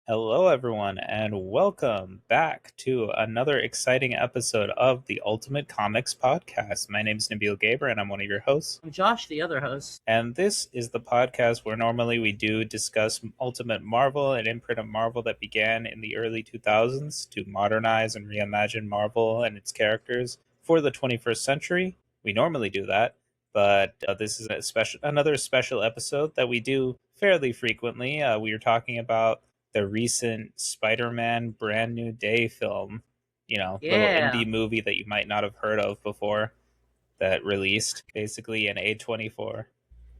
Hello, everyone, and welcome back to another exciting episode of the Ultimate Comics Podcast. My name is Nabeel Gaber, and I'm one of your hosts. I'm Josh, the other host. And this is the podcast where normally we do discuss Ultimate Marvel, an imprint of Marvel that began in the early 2000s to modernize and reimagine Marvel and its characters for the 21st century. We normally do that, but this is another special episode that we do fairly frequently. We are talking about the recent Spider-Man Brand New Day film, little Yeah. indie movie that you might not have heard of before that released basically in A24.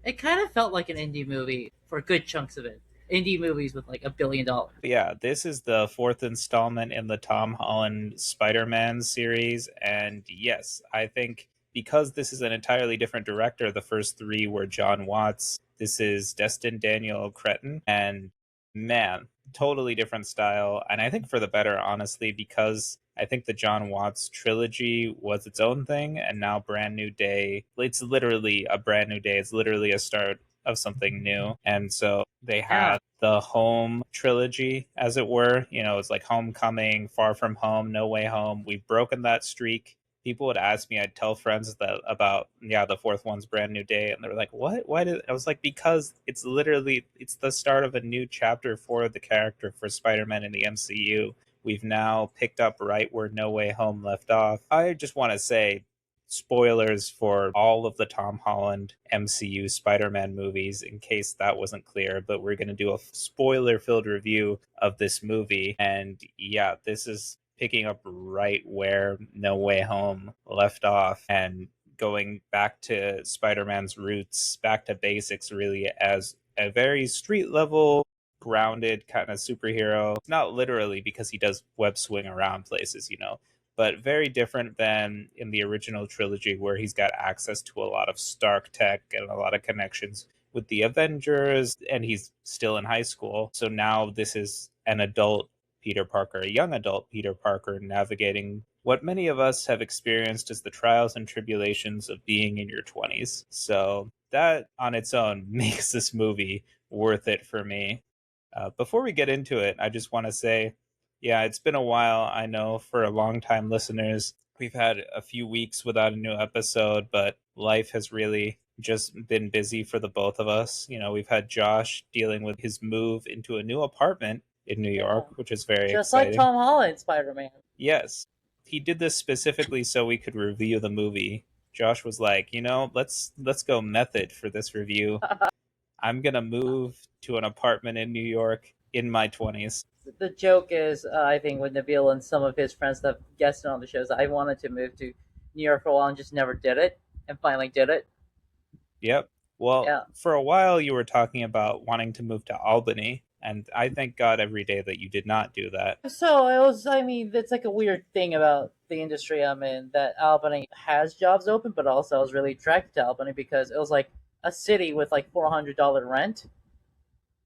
It kind of felt like an indie movie for good chunks of it. Indie movies with like $1 billion. But yeah, this is the fourth installment in the Tom Holland Spider-Man series. And yes, I think because this is an entirely different director, the first three were John Watts. This is Destin Daniel Cretton. And man, totally different style. And I think for the better, honestly, because I think the John Watts trilogy was its own thing. And now Brand New Day, it's literally a brand new day. It's literally a start of something new. And so they Yeah. had the Home trilogy, as it were. It's like Homecoming, Far From Home, No Way Home. We've broken that streak. People would ask me, I'd tell friends that about, the fourth one's Brand New Day. And they were like, what? Why did I was like, because it's the start of a new chapter for the character for Spider-Man in the MCU. We've now picked up right where No Way Home left off. I just want to say, spoilers for all of the Tom Holland MCU Spider-Man movies in case that wasn't clear, but we're going to do a spoiler-filled review of this movie. And yeah, this is picking up right where No Way Home left off and going back to Spider-Man's roots, back to basics really as a very street level grounded kind of superhero. Not literally because he does web swing around places, but very different than in the original trilogy where he's got access to a lot of Stark tech and a lot of connections with the Avengers, and he's still in high school. So now this is an adult Peter Parker, a young adult Peter Parker, navigating what many of us have experienced as the trials and tribulations of being in your 20s. So that on its own makes this movie worth it for me. Before we get into it, I just want to say, yeah, it's been a while. I know for a long time listeners, we've had a few weeks without a new episode, but life has really just been busy for the both of us. We've had Josh dealing with his move into a new apartment in New Yeah. York, which is very Just like exciting. Tom Holland Spider-Man. Yes, he did this specifically so we could review the movie. Josh was like, let's go method for this review. I'm gonna move to an apartment in New York in my 20s. The joke is, I think, with Nabeel and some of his friends that guested on the shows, I wanted to move to New York for a while and just never did it, and finally did it. Yep. Well, Yeah. for a while you were talking about wanting to move to Albany, and I thank God every day that you did not do that. So I mean, it's like a weird thing about the industry I'm in that Albany has jobs open, but also I was really attracted to Albany because it was like a city with like $400 rent.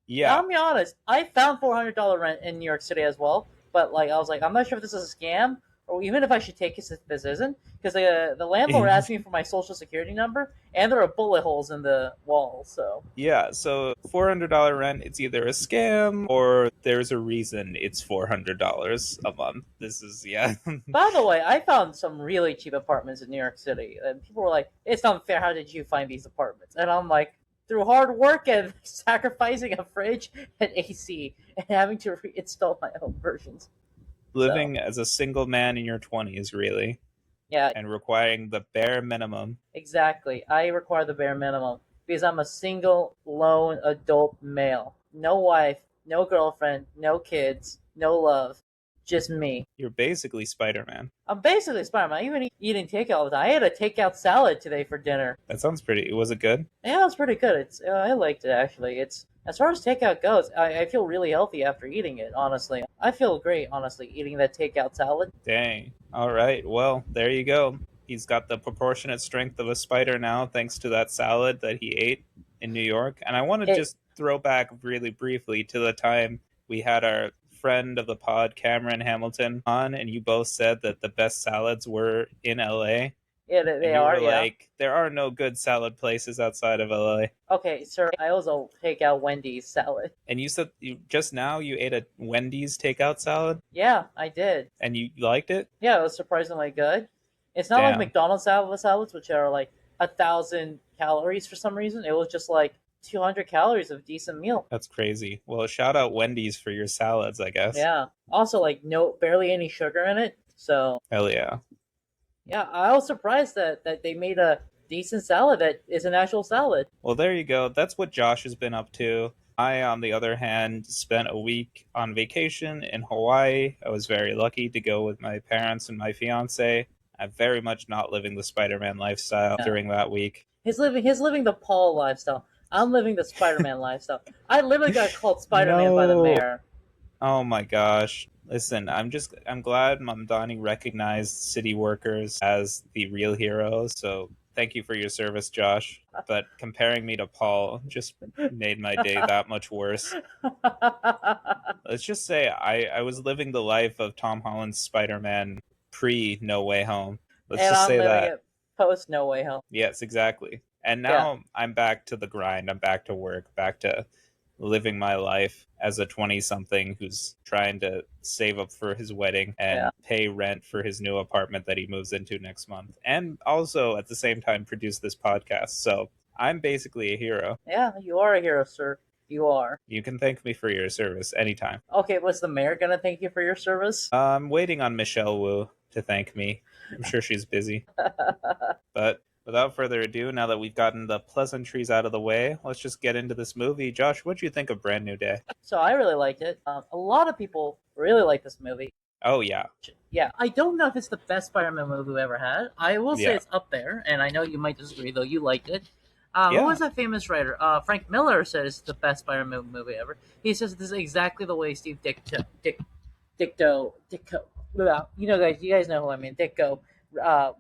Yeah. I'll be honest, I found $400 rent in New York City as well, but like I was like, I'm not sure if this is a scam or even if I should take this if this isn't, because the landlord asked me for my social security number, and there are bullet holes in the walls. So Yeah, so $400 rent, it's either a scam or there's a reason it's $400 a month. This is, yeah. by the way, I found some really cheap apartments in New York City, and people were like, "It's not fair. How did you find these apartments?" And I'm like, through hard work and sacrificing a fridge and AC and having to reinstall my own versions. So Living as a single man in your 20s, really, yeah, and requiring the bare minimum. exactly. I require the bare minimum because I'm a single, lone adult male. No wife, no girlfriend, no kids, no love. Just me. You're basically Spider-Man. I'm basically Spider-Man. I even eating takeout all the time. I had a takeout salad today for dinner. That sounds pretty. Was it good? Yeah, it was pretty good. I liked it actually. It's as far as takeout goes, I feel really healthy after eating it. Honestly, I feel great. Honestly, eating that takeout salad. Dang. All right. Well, there you go. He's got the proportionate strength of a spider now, thanks to that salad that he ate in New York. And I want to It just throw back really briefly to the time we had our friend of the pod, Cameron Hamilton, on, and you both said that the best salads were in LA. Yeah, And they you are. were Yeah. like, there are no good salad places outside of LA. Okay, sir. I also take out Wendy's salad. And you said just now you ate a Wendy's takeout salad Yeah, I did. and you liked it? Yeah, it was surprisingly good. It's not like Damn, McDonald's salads, which are like 1,000 calories for some reason. It was just like 200 calories of a decent meal. that's crazy. Well, shout out Wendy's for your salads, I guess. Yeah. Also, like no, barely any sugar in it. So Hell yeah. yeah, I was surprised that they made a decent salad that is an actual salad. Well, there you go. That's what Josh has been up to. I, on the other hand, spent a week on vacation in Hawaii. I was very lucky to go with my parents and my fiance. I'm very much not living the Spider Man lifestyle Yeah. during that week. He's living the Paul lifestyle. I'm living the Spider-Man lifestyle. I literally got called Spider-Man by the No. mayor. Oh my gosh. Listen, I'm glad Mamdani recognized city workers as the real heroes. So thank you for your service, Josh. But comparing me to Paul just made my day that much worse. Let's just say I was living the life of Tom Holland's Spider-Man pre No Way Home. Let's And just I'm say living that. it post No Way Home. Yes, exactly. And Yeah. now I'm back to the grind. I'm back to work, back to living my life as a 20 something who's trying to save up for his wedding and Yeah. pay rent for his new apartment that he moves into next month. And also at the same time produce this podcast. So I'm basically a hero. Yeah, you are a hero, sir. You are. You can thank me for your service anytime. Okay, was the mayor gonna thank you for your service? I'm waiting on Michelle Wu to thank me. I'm sure she's busy. But without further ado, now that we've gotten the pleasantries out of the way, let's just get into this movie. Josh, what'd you think of Brand New Day? So I really liked it. A lot of people really like this movie. Oh, yeah. Yeah, I don't know if it's the best Spider-Man movie we've ever had. I will say Yeah. it's up there, and I know you might disagree, though you liked it. Yeah. What was that famous writer? Frank Miller said it's the best Spider-Man movie ever. He says this is exactly the way Steve Ditko, you guys know who I mean, Ditko,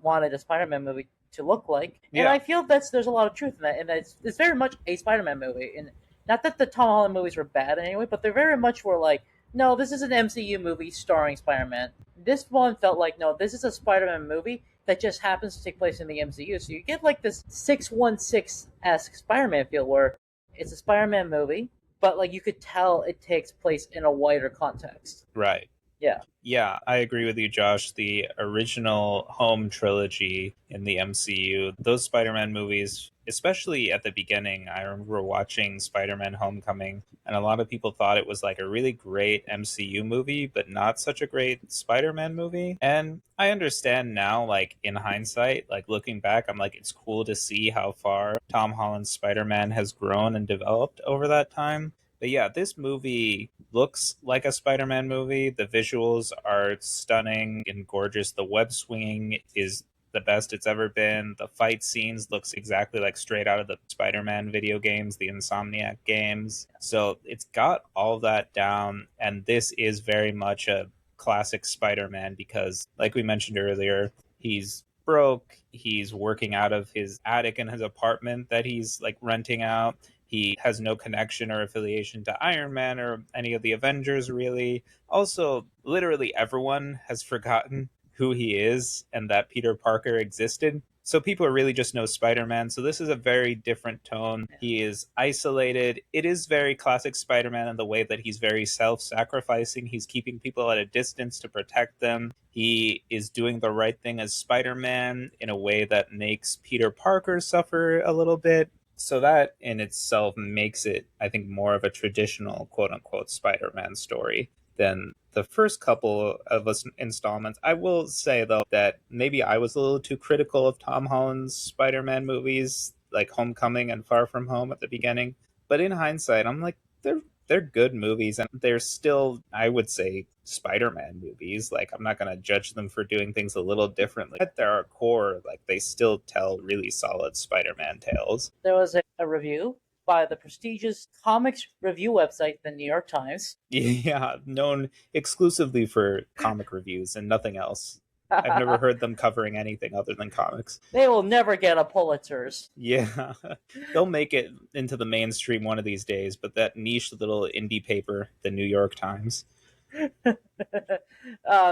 wanted a Spider-Man movie to look like. And Yeah. I feel there's a lot of truth in that, and that it's very much a Spider-Man movie. And not that the Tom Holland movies were bad anyway, but they very much were like, no, this is an MCU movie starring Spider-Man. This one felt like, no, this is a Spider-Man movie that just happens to take place in the MCU. So you get like this 616-esque Spider-Man feel where it's a Spider-Man movie, but like you could tell it takes place in a wider context. Right. Yeah. Yeah, I agree with you, Josh. The original home trilogy in the MCU, those Spider-Man movies, especially at the beginning, I remember watching Spider-Man Homecoming, and a lot of people thought it was like a really great MCU movie, but not such a great Spider-Man movie. And I understand now, like in hindsight, like looking back, I'm like, it's cool to see how far Tom Holland's Spider-Man has grown and developed over that time. But yeah, this movie looks like a Spider-Man movie. The visuals are stunning and gorgeous. The web swinging is the best it's ever been. The fight scenes looks exactly like straight out of the Spider-Man video games, the Insomniac games. So it's got all that down, and this is very much a classic Spider-Man because, like we mentioned earlier, he's broke. He's working out of his attic in his apartment that he's like renting out. He has no connection or affiliation to Iron Man or any of the Avengers, really. Also, literally everyone has forgotten who he is and that Peter Parker existed. So people really just know Spider-Man. So this is a very different tone. He is isolated. It is very classic Spider-Man in the way that he's very self-sacrificing. He's keeping people at a distance to protect them. He is doing the right thing as Spider-Man in a way that makes Peter Parker suffer a little bit. So that in itself makes it, I think, more of a traditional quote-unquote Spider-Man story than the first couple of installments. I will say, though, that maybe I was a little too critical of Tom Holland's Spider-Man movies, like Homecoming and Far From Home at the beginning. But in hindsight, I'm like, they're good movies, and they're still, I would say, Spider-Man movies. Like, I'm not going to judge them for doing things a little differently. At their core, like, they still tell really solid Spider-Man tales. There was a review by the prestigious comics review website, the New York Times. Yeah, known exclusively for comic reviews and nothing else. I've never heard them covering anything other than comics. They will never get a Pulitzer's. Yeah, they'll make it into the mainstream one of these days, but that niche little indie paper, the New York Times,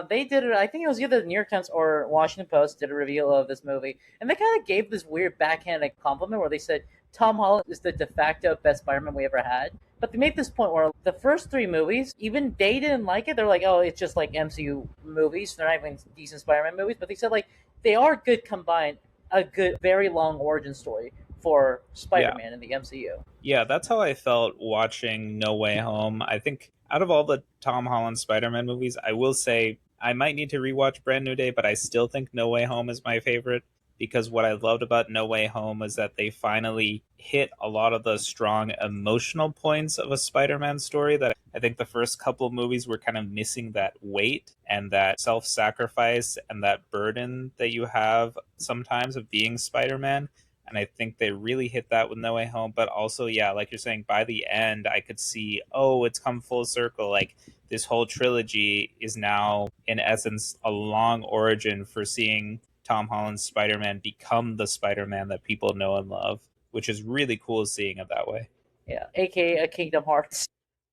They did it. I think it was either the New York Times or Washington Post did a reveal of this movie, and they kind of gave this weird backhanded compliment where they said Tom Holland is the de facto best Spider-Man we ever had. But they made this point where the first three movies, even they didn't like it. They're like, oh, it's just like MCU movies. They're not even decent Spider-Man movies. But they said like they are good combined, a good, very long origin story for Yeah. Spider-Man in the MCU. Yeah, that's how I felt watching No Way Home. I think out of all the Tom Holland Spider-Man movies, I will say I might need to rewatch Brand New Day, but I still think No Way Home is my favorite because what I loved about No Way Home is that they finally hit a lot of the strong emotional points of a Spider-Man story that I think the first couple of movies were kind of missing that weight and that self-sacrifice and that burden that you have sometimes of being Spider-Man, and I think they really hit that with No Way Home. But also, yeah, like you're saying, by the end, I could see, oh, it's come full circle. Like this whole trilogy is now, in essence, a long origin for seeing Tom Holland's Spider-Man become the Spider-Man that people know and love, which is really cool seeing it that way. Yeah, aka Kingdom Hearts.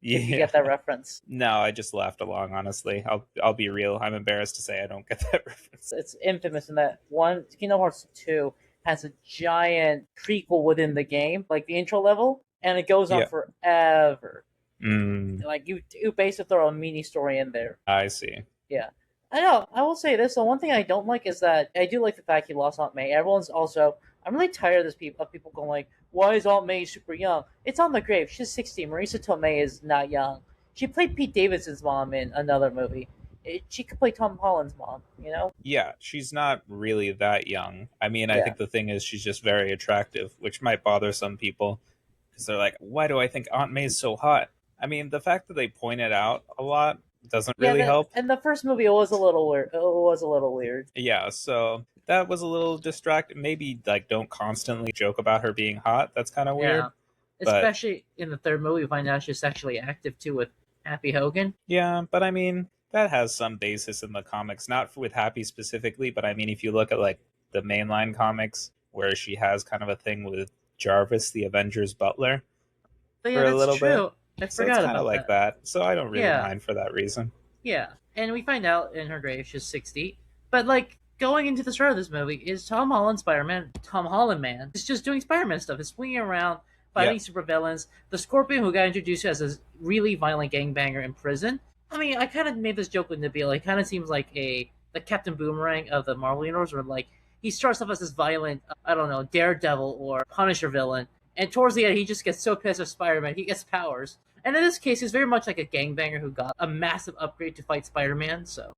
If you Yeah. get that reference, No, I just laughed along. Honestly, I'll be real. I'm embarrassed to say I don't get that reference. it's infamous in that one. Kingdom Hearts 2 has a giant prequel within the game, like the intro level, and it goes on Yeah. forever. Mm, Like you basically throw a mini story in there. I see. Yeah. I know. I will say this. The one thing I don't like is that I do like the fact he lost Aunt May. Everyone's also. I'm really tired of this of people going like, "Why is Aunt May super young?" It's on the grave. She's 60. Marisa Tomei is not young. She played Pete Davidson's mom in another movie. She could play Tom Holland's mom. You know? Yeah, she's not really that young. I mean, I Yeah. think the thing is she's just very attractive, which might bother some people because they're like, why do I think Aunt May's so hot? I mean, the fact that they point it out a lot doesn't Yeah. really help. And the first movie it was a little weird. It was a little weird. Yeah, so that was a little distracting. Maybe like don't constantly joke about her being hot. That's kind of Yeah. weird. But Especially in the third movie, we find out she's sexually active too with Happy Hogan. yeah, but I mean, that has some basis in the comics, not with Happy specifically, but I mean, if you look at like the mainline comics where she has kind of a thing with Jarvis, the Avengers butler, But yeah, for a that's little bit. true. I So it's forgot kind of about like that. that. So I don't really Yeah. mind for that reason. Yeah, and we find out in her grave she's 60. But like going into the start of this movie is Tom Holland Spider-Man. Tom Holland man is just doing Spider-Man stuff. He's swinging around Yeah. fighting supervillains. The Scorpion who got introduced as a really violent gangbanger in prison. I mean, I kind of made this joke with Nabeel. He kind of seems like the Captain Boomerang of the Marvel universe, where like he starts off as this violent, I don't know, Daredevil or Punisher villain, and towards the end he just gets so pissed at Spider-Man he gets powers. And in this case, he's very much like a gangbanger who got a massive upgrade to fight Spider-Man. So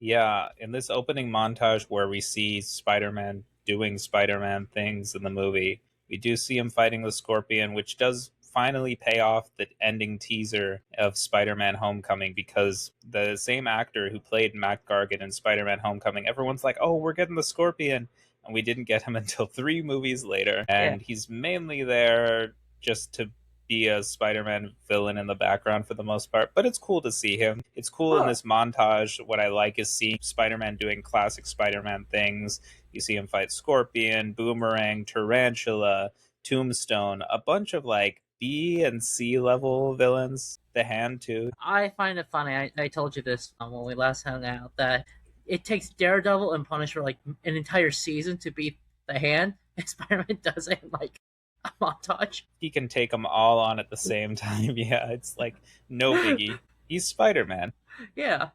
Yeah, in this opening montage where we see Spider-Man doing Spider-Man things in the movie, we do see him fighting the Scorpion, which does finally pay off the ending teaser of Spider-Man Homecoming because the same actor who played Matt Gargan in Spider-Man Homecoming, everyone's like, "Oh, we're getting the Scorpion." And we didn't get him until 3 movies later. yeah, And he's mainly there just to be a Spider-Man villain in the background for the most part, but it's cool to see him. It's cool in oh, this montage. What I like is seeing Spider-Man doing classic Spider-Man things. You see him fight Scorpion, Boomerang, Tarantula, Tombstone, a bunch of like B and C level villains. The Hand too. I find it funny. I told you this when we last hung out that it takes Daredevil and Punisher like an entire season to beat the Hand, and Spider-Man does it in like a montage. He can take them all on at the same time. Yeah, it's like no biggie. He's Spider-Man. Yeah,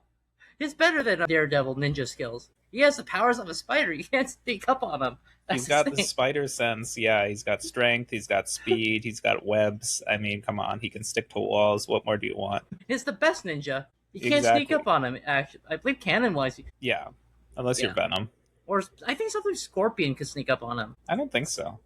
he's better than Daredevil ninja skills. He has the powers of a spider. You can't sneak up on him. He's That's his got the thing. spider sense. Yeah, he's got strength. He's got speed. He's got webs. I mean, come on. He can stick to walls. What more do you want? He's the best ninja. You can't sneak Exactly. up on him. Actually, I believe canon-wise, Yeah, unless you're yeah. Venom. Or I think something Scorpion could sneak up on him. I don't think so.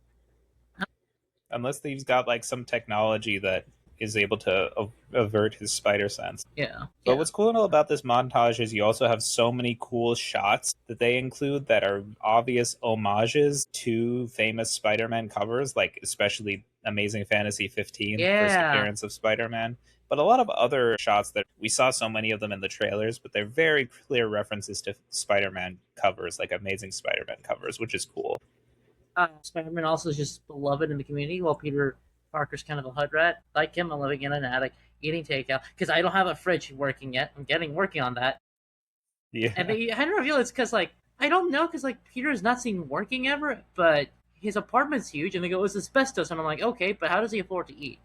Unless he's got like some technology that is able to avert his spider sense. Yeah. But Yeah. what's cool about this montage is you also have so many cool shots that they include that are obvious homages to famous Spider-Man covers, like especially Amazing Fantasy 15, the first Yeah. appearance of Spider-Man. But a lot of other shots that we saw so many of them in the trailers, but they're very clear references to Spider-Man covers, like Amazing Spider-Man covers, which is cool. Spider-Man also is just beloved in the community, while Peter Parker's kind of a hood rat. Like him, I'm living in an attic. eating takeout because I don't have a fridge working yet. I'm getting working on that. And Yeah. they had to reveal it's because like I don't know because like Peter is not seen working ever, but his apartment's huge, and they go it's asbestos, and I'm like okay, but how does he afford to eat?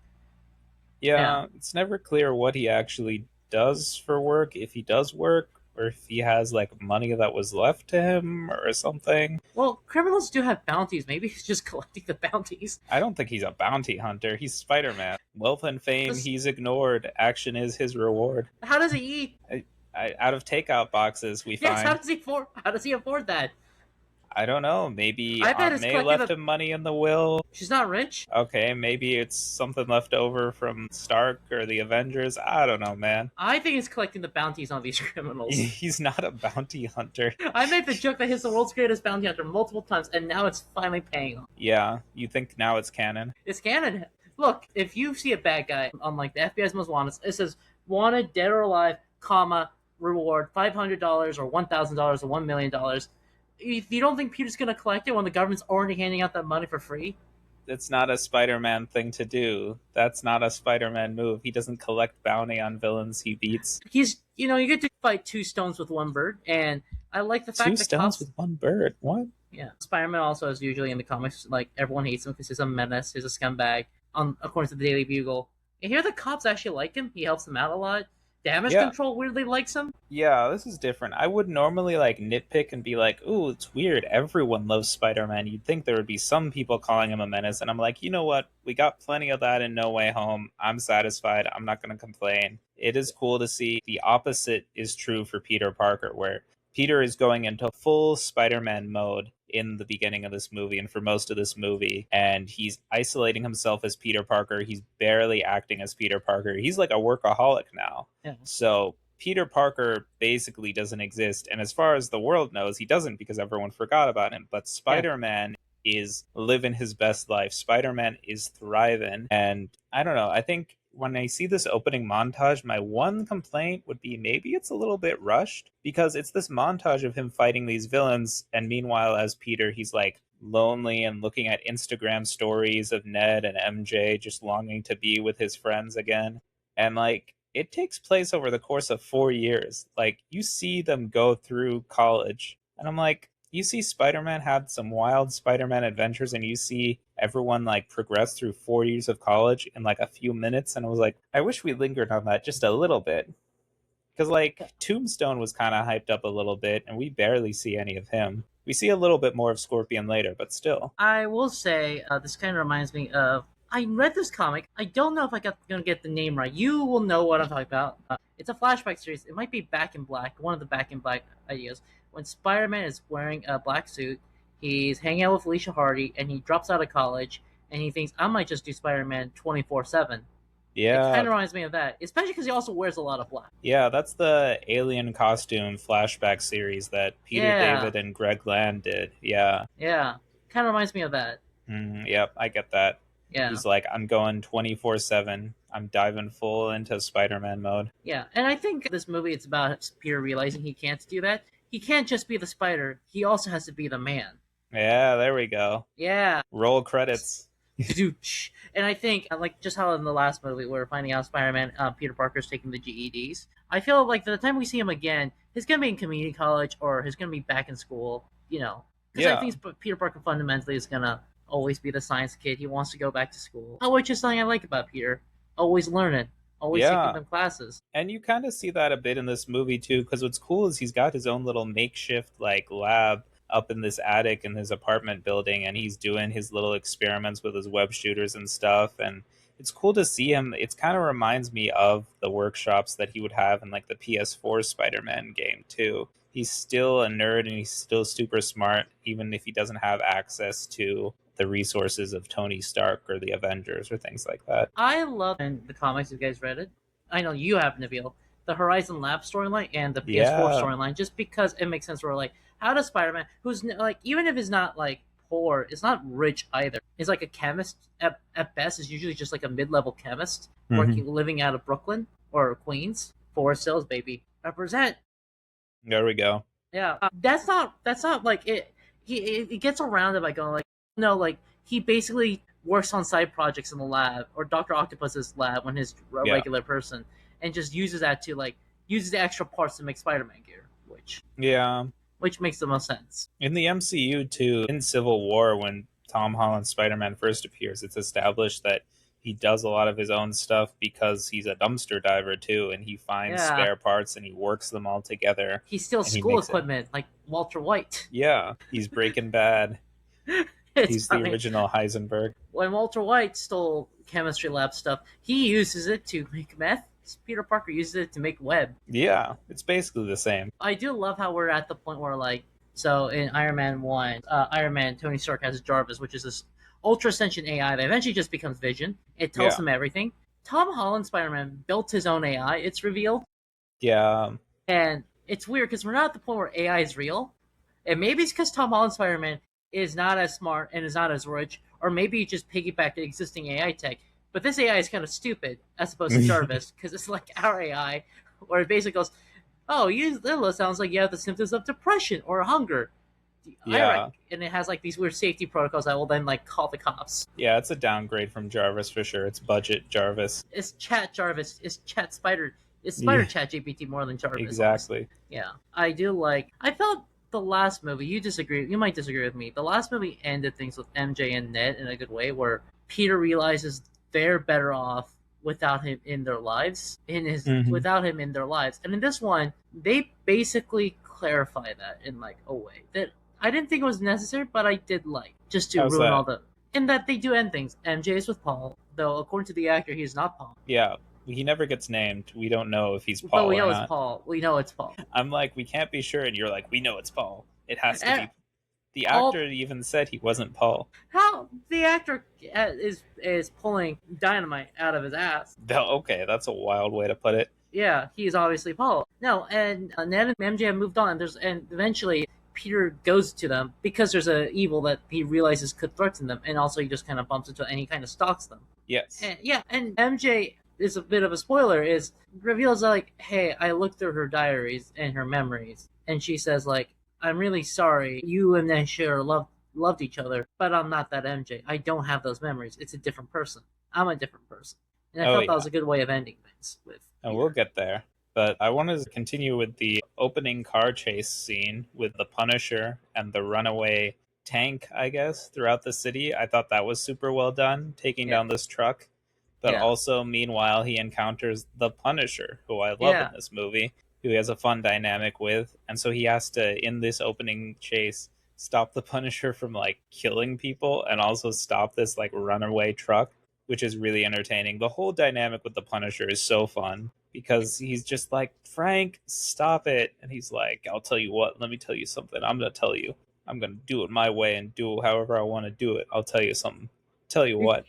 Yeah. Yeah, it's never clear what he actually does for work, if he does work, or if he has like money that was left to him or something. Well, criminals do have bounties. Maybe he's just collecting the bounties. I don't think he's a bounty hunter. He's Spider Man. Wealth and fame Just, he's ignored. Action is his reward. how does he eat? Out of takeout boxes, we Yes, find. how does he afford that? I don't know. Maybe I bet Aunt it's May collecting left the. him money in the will. She's not rich. Okay, maybe it's something left over from Stark or the Avengers. I don't know, man. I think it's collecting the bounties on these criminals. He's not a bounty hunter. I made the joke that he's the world's greatest bounty hunter multiple times, and now it's finally paying off. Yeah, you think now it's canon? It's canon. Look, if you see a bad guy on like the FBI's most wanted, it says wanted, dead or alive, comma, reward $500 or $1,000 or $1 million. If you don't think Peter's gonna collect it when the government's already handing out that money for free, It's not a Spider-Man thing to do. That's not a Spider-Man move. He doesn't collect bounty on villains he beats. you get to fight two stones with one bird, and I like the fact Two that stones cops. with one bird. What? Yeah, Spider-Man also is usually in the comics like everyone hates him because he's a menace, he's a scumbag. According to the Daily Bugle, and here the cops actually like him. He helps them out a lot. Damage Yeah, Control weirdly likes him. yeah. This is different. I would normally like nitpick and be like, "Ooh, it's weird. Everyone loves Spider-Man." You'd think there would be some people calling him a menace, and I'm like, you know what? We got plenty of that in No Way Home. I'm satisfied. I'm not going to complain. It is cool to see the opposite is true for Peter Parker, where Peter is going into full Spider-Man mode in the beginning of this movie and for most of this movie, and he's isolating himself as Peter Parker. He's barely acting as Peter Parker. He's like a workaholic now. Yeah. So Peter Parker basically doesn't exist, and as far as the world knows, he doesn't because everyone forgot about him. But Spider-Man is living his best life. Spider-Man is thriving, and I don't know. I think when I see this opening montage, my one complaint would be maybe it's a little bit rushed because it's this montage of him fighting these villains, and meanwhile, as Peter, he's like lonely and looking at Instagram stories of Ned and MJ just longing to be with his friends again. And like, it takes place over the course of 4 years. Like, you see them go through college, and I'm like, you see Spider-Man have some wild Spider-Man adventures, and you see everyone like progress through 4 years of college in like a few minutes, and I was like, I wish we lingered on that just a little bit, because like Tombstone was kind of hyped up a little bit, and we barely see any of him. We see a little bit more of Scorpion later, but still. I will say this kind of reminds me of. I read this comic. I don't know if gonna get the name right. You will know what I'm talking about. It's a flashback series. It might be Back in Black. One of the Back in Black ideas. When Spider-Man is wearing a black suit, he's hanging out with Alicia Hardy, and he drops out of college, and he thinks I might just do Spider-Man 24/7. It kind Yeah, of reminds me of that, especially because he also wears a lot of black. yeah, that's the alien costume flashback series that Peter Yeah, David and Greg Land did. Yeah. yeah, kind of reminds me of that. Yep, I get that. Yeah, He's like, I'm going 24/7. I'm diving full into Spider-Man mode. yeah, and I think this movie it's about Peter realizing he can't do that. He can't just be the spider. He also has to be the man. Yeah, there we go. Yeah, Roll credits. and I think like just how in the last movie we're finding out Spider-Man, Peter Parker's taking the GEDs. I feel like by the time we see him again, he's gonna be in community college or he's gonna be back in school. Because I Yeah. think Peter Parker fundamentally is gonna always be the science kid. He wants to go back to school, which is something I like about Peter. Always learning, always taking Yeah. them classes. And you kind of see that a bit in this movie too, because what's cool is he's got his own little makeshift like lab up in this attic in his apartment building, and he's doing his little experiments with his web shooters and stuff. And it's cool to see him. It's kind of reminds me of the workshops that he would have in like the PS4 Spider-Man game too. He's still a nerd and he's still super smart, even if he doesn't have access to the resources of Tony Stark or the Avengers or things like that. I love in the comics. You guys read it? I know you have, Nabeel. The Horizon Lab storyline and the PS4 Yeah. storyline, just because it makes sense. Where like, how does Spider-Man, who's like, even if he's not like poor, is not rich either. He's like a chemist at best. Is usually just like a mid-level chemist working, living out of Brooklyn or Queens. Forest Hills, baby, represent. There we go. Yeah, that's not like it. He gets around it by going like, no, like he basically works on side projects in the lab or Doctor Octopus's lab when he's a Yeah. regular person, and just uses that to like uses the extra parts to make Spider-Man gear, Yeah. which makes the most sense. In the MCU too, in Civil War, when Tom Holland's Spider-Man first appears, it's established that he does a lot of his own stuff because he's a dumpster diver too, and he finds Yeah, spare parts and he works them all together he steals and he school makes it. equipment like Walter White. Yeah, he's Breaking Bad. It's He's the funny. original Heisenberg. When Walter White stole chemistry lab stuff, he uses it to make meth. Peter Parker uses it to make web. Yeah, it's basically the same. I do love how we're at the point where, like, so in Iron Man 1, Iron Man, Tony Stark has Jarvis, which is this ultra sentient AI that eventually just becomes Vision. It tells Yeah. him everything. Tom Holland Spider Man built his own AI, it's revealed. Yeah. And it's weird because we're not at the point where AI is real. And maybe it's because Tom Holland Spider Man is not as smart and is not as rich, or maybe he just piggybacked the existing AI tech. But this AI is kind of stupid as opposed to Jarvis because it's like our AI, where it basically goes, "Oh, Lila sounds like you have the symptoms of depression or hunger." Yeah. And it has like these weird safety protocols that will then like call the cops. Yeah, it's a downgrade from Jarvis for sure. It's budget Jarvis. It's Chat Jarvis. It's Chat Spider. It's Spider Yeah. Chat GPT more than Jarvis. Exactly. Honestly. Yeah, I do like. I felt the last movie. You disagree. You might disagree with me. The last movie ended things with MJ and Ned in a good way, where Peter realizes they're better off without him in their lives. Without him in their lives, and in this one, they basically clarify that in like a way that I didn't think it was necessary, but I did like just to How's ruin that? all the. In that they do end things. MJ is with Paul, though according to the actor, he's not Paul. Yeah. He never gets named. We don't know if he's But Paul we or know not. it's Paul. We know it's Paul. I'm like, we can't be sure, and you're like, we know it's Paul. It has to Eh, be. The all- actor even said he wasn't Paul. How the actor is pulling dynamite out of his ass? Okay, that's a wild way to put it. Yeah, he's obviously Paul. No, and Ned and MJ have moved on. And eventually Peter goes to them because there's a evil that he realizes could threaten them, and also he just kind of bumps into and he kind of stalks them. Yes. And MJ is a bit of a spoiler. Is reveals like, hey, I looked through her diaries and her memories, and she says like, I'm really sorry. You and Nashir loved each other, but I'm not that MJ. I don't have those memories. It's a different person. I'm a different person. And I thought that was a good way of ending things with. And we'll get there. But I wanted to continue with the opening car chase scene with the Punisher and the runaway tank, I guess, throughout the city. I thought that was super well done, taking down this truck. But also, meanwhile, he encounters the Punisher, who I love in this movie, who he has a fun dynamic with. And so he has to, in this opening chase, stop the Punisher from, like, killing people and also stop this, like, runaway truck, which is really entertaining. The whole dynamic with the Punisher is so fun because he's just like, Frank, stop it. And he's like, I'll tell you what, let me tell you something. I'm going to tell you. I'm going to do it my way and do it however I want to do it. I'll tell you something. Tell you what.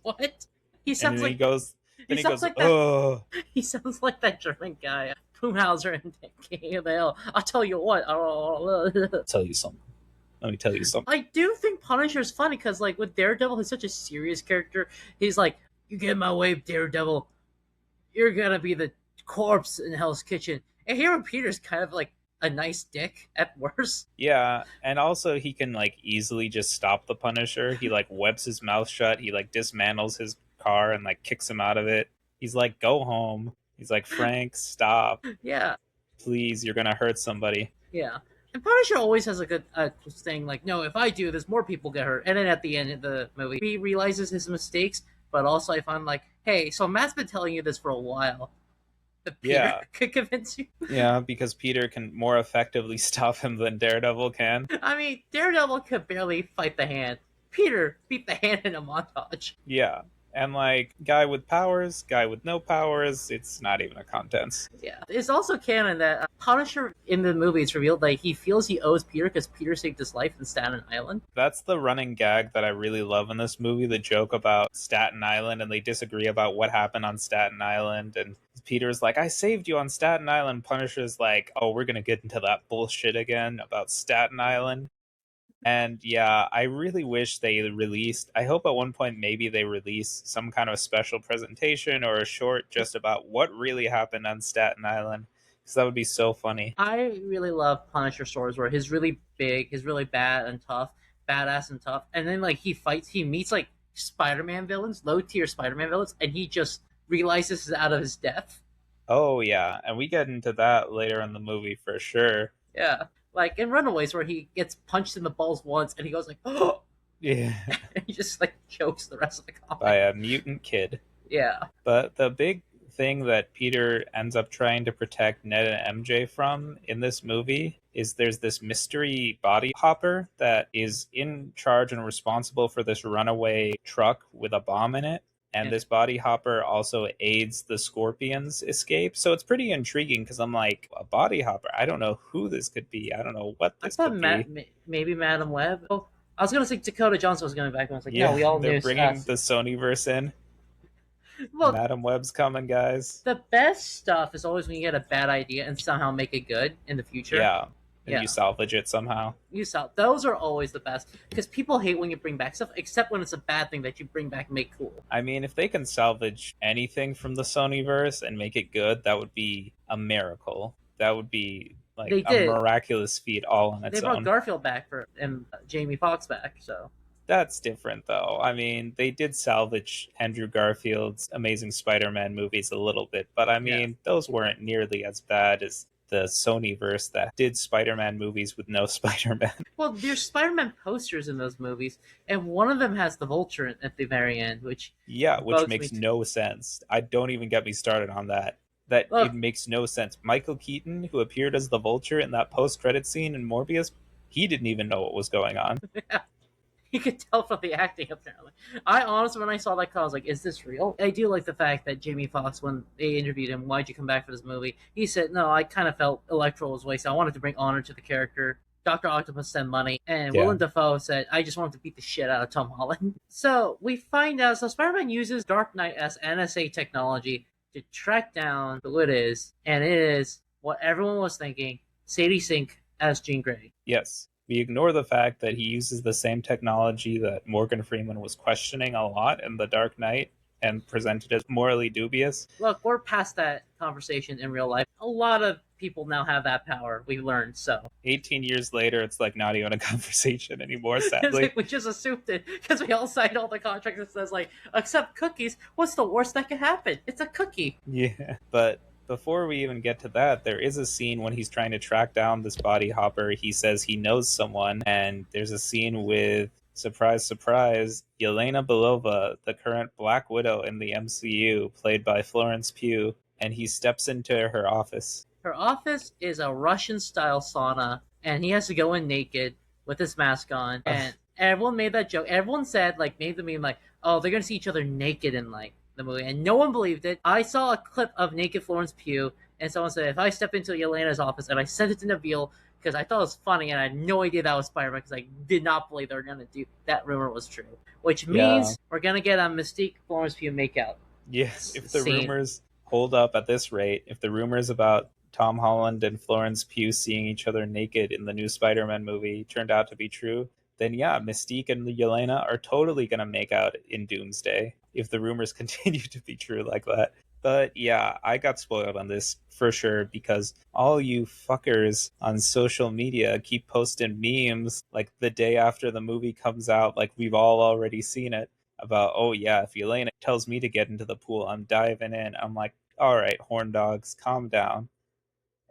What? He sounds like he goes. Then he goes, like oh. He sounds like that German guy, Poomhauser in King of the Hill. I'll tell you what. I'll tell you something. Let me tell you something. I do think Punisher's funny because, like, with Daredevil, he's such a serious character. He's like, you get in my way, Daredevil. You're gonna be the corpse in Hell's Kitchen. And here Peter's kind of like a nice dick at worst. Yeah, and also he can like easily just stop the Punisher. He like webs his mouth shut. He like dismantles his car and like kicks him out of it. He's like, go home. He's like, Frank, stop. Yeah. Please, you're gonna hurt somebody. Yeah. And Punisher always has a good thing like, no, if I do this, more people get hurt. And then at the end of the movie, he realizes his mistakes, but also I find like, hey, so Matt's been telling you this for a while. But Peter could convince you. Yeah, because Peter can more effectively stop him than Daredevil can. I mean, Daredevil could barely fight the hand. Peter beat the hand in a montage. Yeah. And like, guy with powers, guy with no powers, it's not even a contest. Yeah. It's also canon that Punisher in the movie it's revealed that he feels he owes Peter because Peter saved his life in Staten Island. That's the running gag that I really love in this movie, the joke about Staten Island, and they disagree about what happened on Staten Island, and Peter's like, I saved you on Staten Island. Punisher's like, oh, we're gonna get into that bullshit again about Staten Island. And yeah, I really wish they released, I hope at one point maybe they release some kind of special presentation or a short just about what really happened on Staten Island, because that would be so funny. I really love Punisher stories where he's really big, he's really bad and tough, badass and tough, and then like he meets like Spider-Man villains, low tier Spider-Man villains, and he just realizes he's out of his depth. Oh yeah, and we get into that later in the movie for sure. Yeah, like in Runaways where he gets punched in the balls once and he goes like, oh, Yeah, and he just like chokes the rest of the by comic. a mutant kid. Yeah, But the big thing that Peter ends up trying to protect Ned and MJ from in this movie is there's this mystery body hopper that is in charge and responsible for this runaway truck with a bomb in it. And and this body hopper also aids the Scorpion's escape. So it's pretty intriguing because I'm like, a body hopper? I don't know who this could be. I don't know what I this thought could be. Maybe Madam Web. Oh, I was gonna say Dakota Johnson was coming back, and I was like, no, Yeah, we all they're knew. bringing the Sonyverse in. Well, Madam Web's coming, guys. the best stuff is always when you get a bad idea and somehow make it good in the future. Yeah, and Yeah, you salvage it somehow. you saw those are always the best because people hate when you bring back stuff, except when it's a bad thing that you bring back and make cool. I mean, if they can salvage anything from the Sonyverse and make it good, that would be a miracle. That would be like They a did. miraculous feat all on They its brought own. Garfield back for and Jamie Foxx back, so That's different, though. I mean, they did salvage Andrew Garfield's Amazing Spider-Man movies a little bit, but I yeah. mean, those weren't nearly as bad as the Sonyverse that did Spider-Man movies with no Spider-Man. Well, there's Spider-Man posters in those movies, and one of them has the Vulture at the very end, which Yeah, which bugs me. makes no sense. I don't even get me started on that. That Look, it makes no sense. Michael Keaton, who appeared as the Vulture in that post-credit scene in Morbius, he didn't even know what was going on. you could tell from the acting apparently. I honestly, when I saw that call, I was like, "Is this real?" I do like the fact that Jamie Foxx, when they interviewed him, "Why'd you come back for this movie?" He said, "No, I kind of felt Electro was wasted. I wanted to bring honor to the character." Doctor Octopus sent money, and Yeah. Willem Dafoe said, "I just wanted to beat the shit out of Tom Holland." So we find out. So Spider-Man uses Dark Knight as NSA technology to track down who it is, and it is what everyone was thinking: Sadie Sink as Jean Grey. Yes. We ignore the fact that he uses the same technology that Morgan Freeman was questioning a lot in The Dark Knight and presented as morally dubious. Look, we're past that conversation in real life. A lot of people now have that power. We've learned so. 18 years later, it's like not even a conversation anymore, It's sadly. like we just assumed it because we all signed all the contracts that says like, accept cookies. What's the worst that could happen? It's a cookie. Yeah. But before we even get to that, there is a scene when he's trying to track down this body hopper. He says he knows someone, and there's a scene with, surprise, surprise, Yelena Belova, the current Black Widow in the MCU, played by Florence Pugh, and he steps into her office. Her office is a Russian-style sauna, and he has to go in naked with his mask on. And everyone made that joke. Everyone said, like, made the meme, like, oh, they're gonna see each other naked in like the movie, and no one believed it. I saw a clip of naked Florence Pugh, and someone said, if I step into Yelena's office, and I sent it to Nabeel because I thought it was funny, and I had no idea that was Spider-Man because I did not believe they were gonna do that. Rumor was true, which means we're gonna get a Mystique Florence Pugh makeout. Yes, if the Scene. rumors hold up at this rate, if the rumors about Tom Holland and Florence Pugh seeing each other naked in the new Spider-Man movie turned out to be true, then yeah, Mystique and Yelena are totally going to make out in Doomsday if the rumors continue to be true like that. But yeah, I got spoiled on this for sure because all you fuckers on social media keep posting memes like the day after the movie comes out, like we've all already seen it, about, oh yeah, if Yelena tells me to get into the pool, I'm diving in. I'm like, all right, HornDogs, calm down.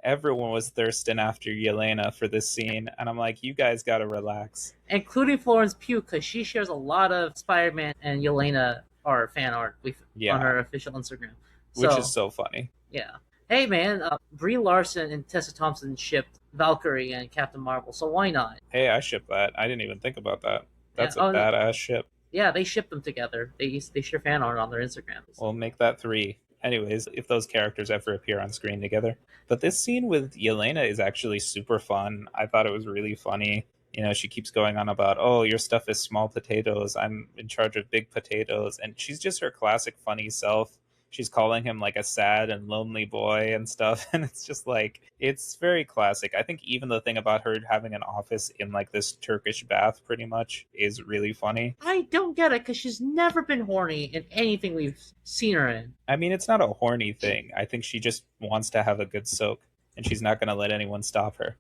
Everyone was thirsting after Yelena for this scene, and I'm like, you guys gotta relax. Including Florence Pugh, because she shares a lot of Spider-Man and Yelena art, fan art on her official Instagram. Which is so funny. Yeah. Hey man, Brie Larson and Tessa Thompson shipped Valkyrie and Captain Marvel, so why not? Hey, I ship that. I didn't even think about that. That's a badass ship. Yeah, they ship them together. They share fan art on their Instagram. We'll make that 3. Anyways, if those characters ever appear on screen together. But this scene with Yelena is actually super fun. I thought it was really funny. You know, she keeps going on about, oh, your stuff is small potatoes. I'm in charge of big potatoes. And she's just her classic funny self. She's calling him like a sad and lonely boy and stuff. And it's just like, it's very classic. I think even the thing about her having an office in like this Turkish bath pretty much is really funny. I don't get it because she's never been horny in anything we've seen her in. I mean, it's not a horny thing. I think she just wants to have a good soak and she's not going to let anyone stop her.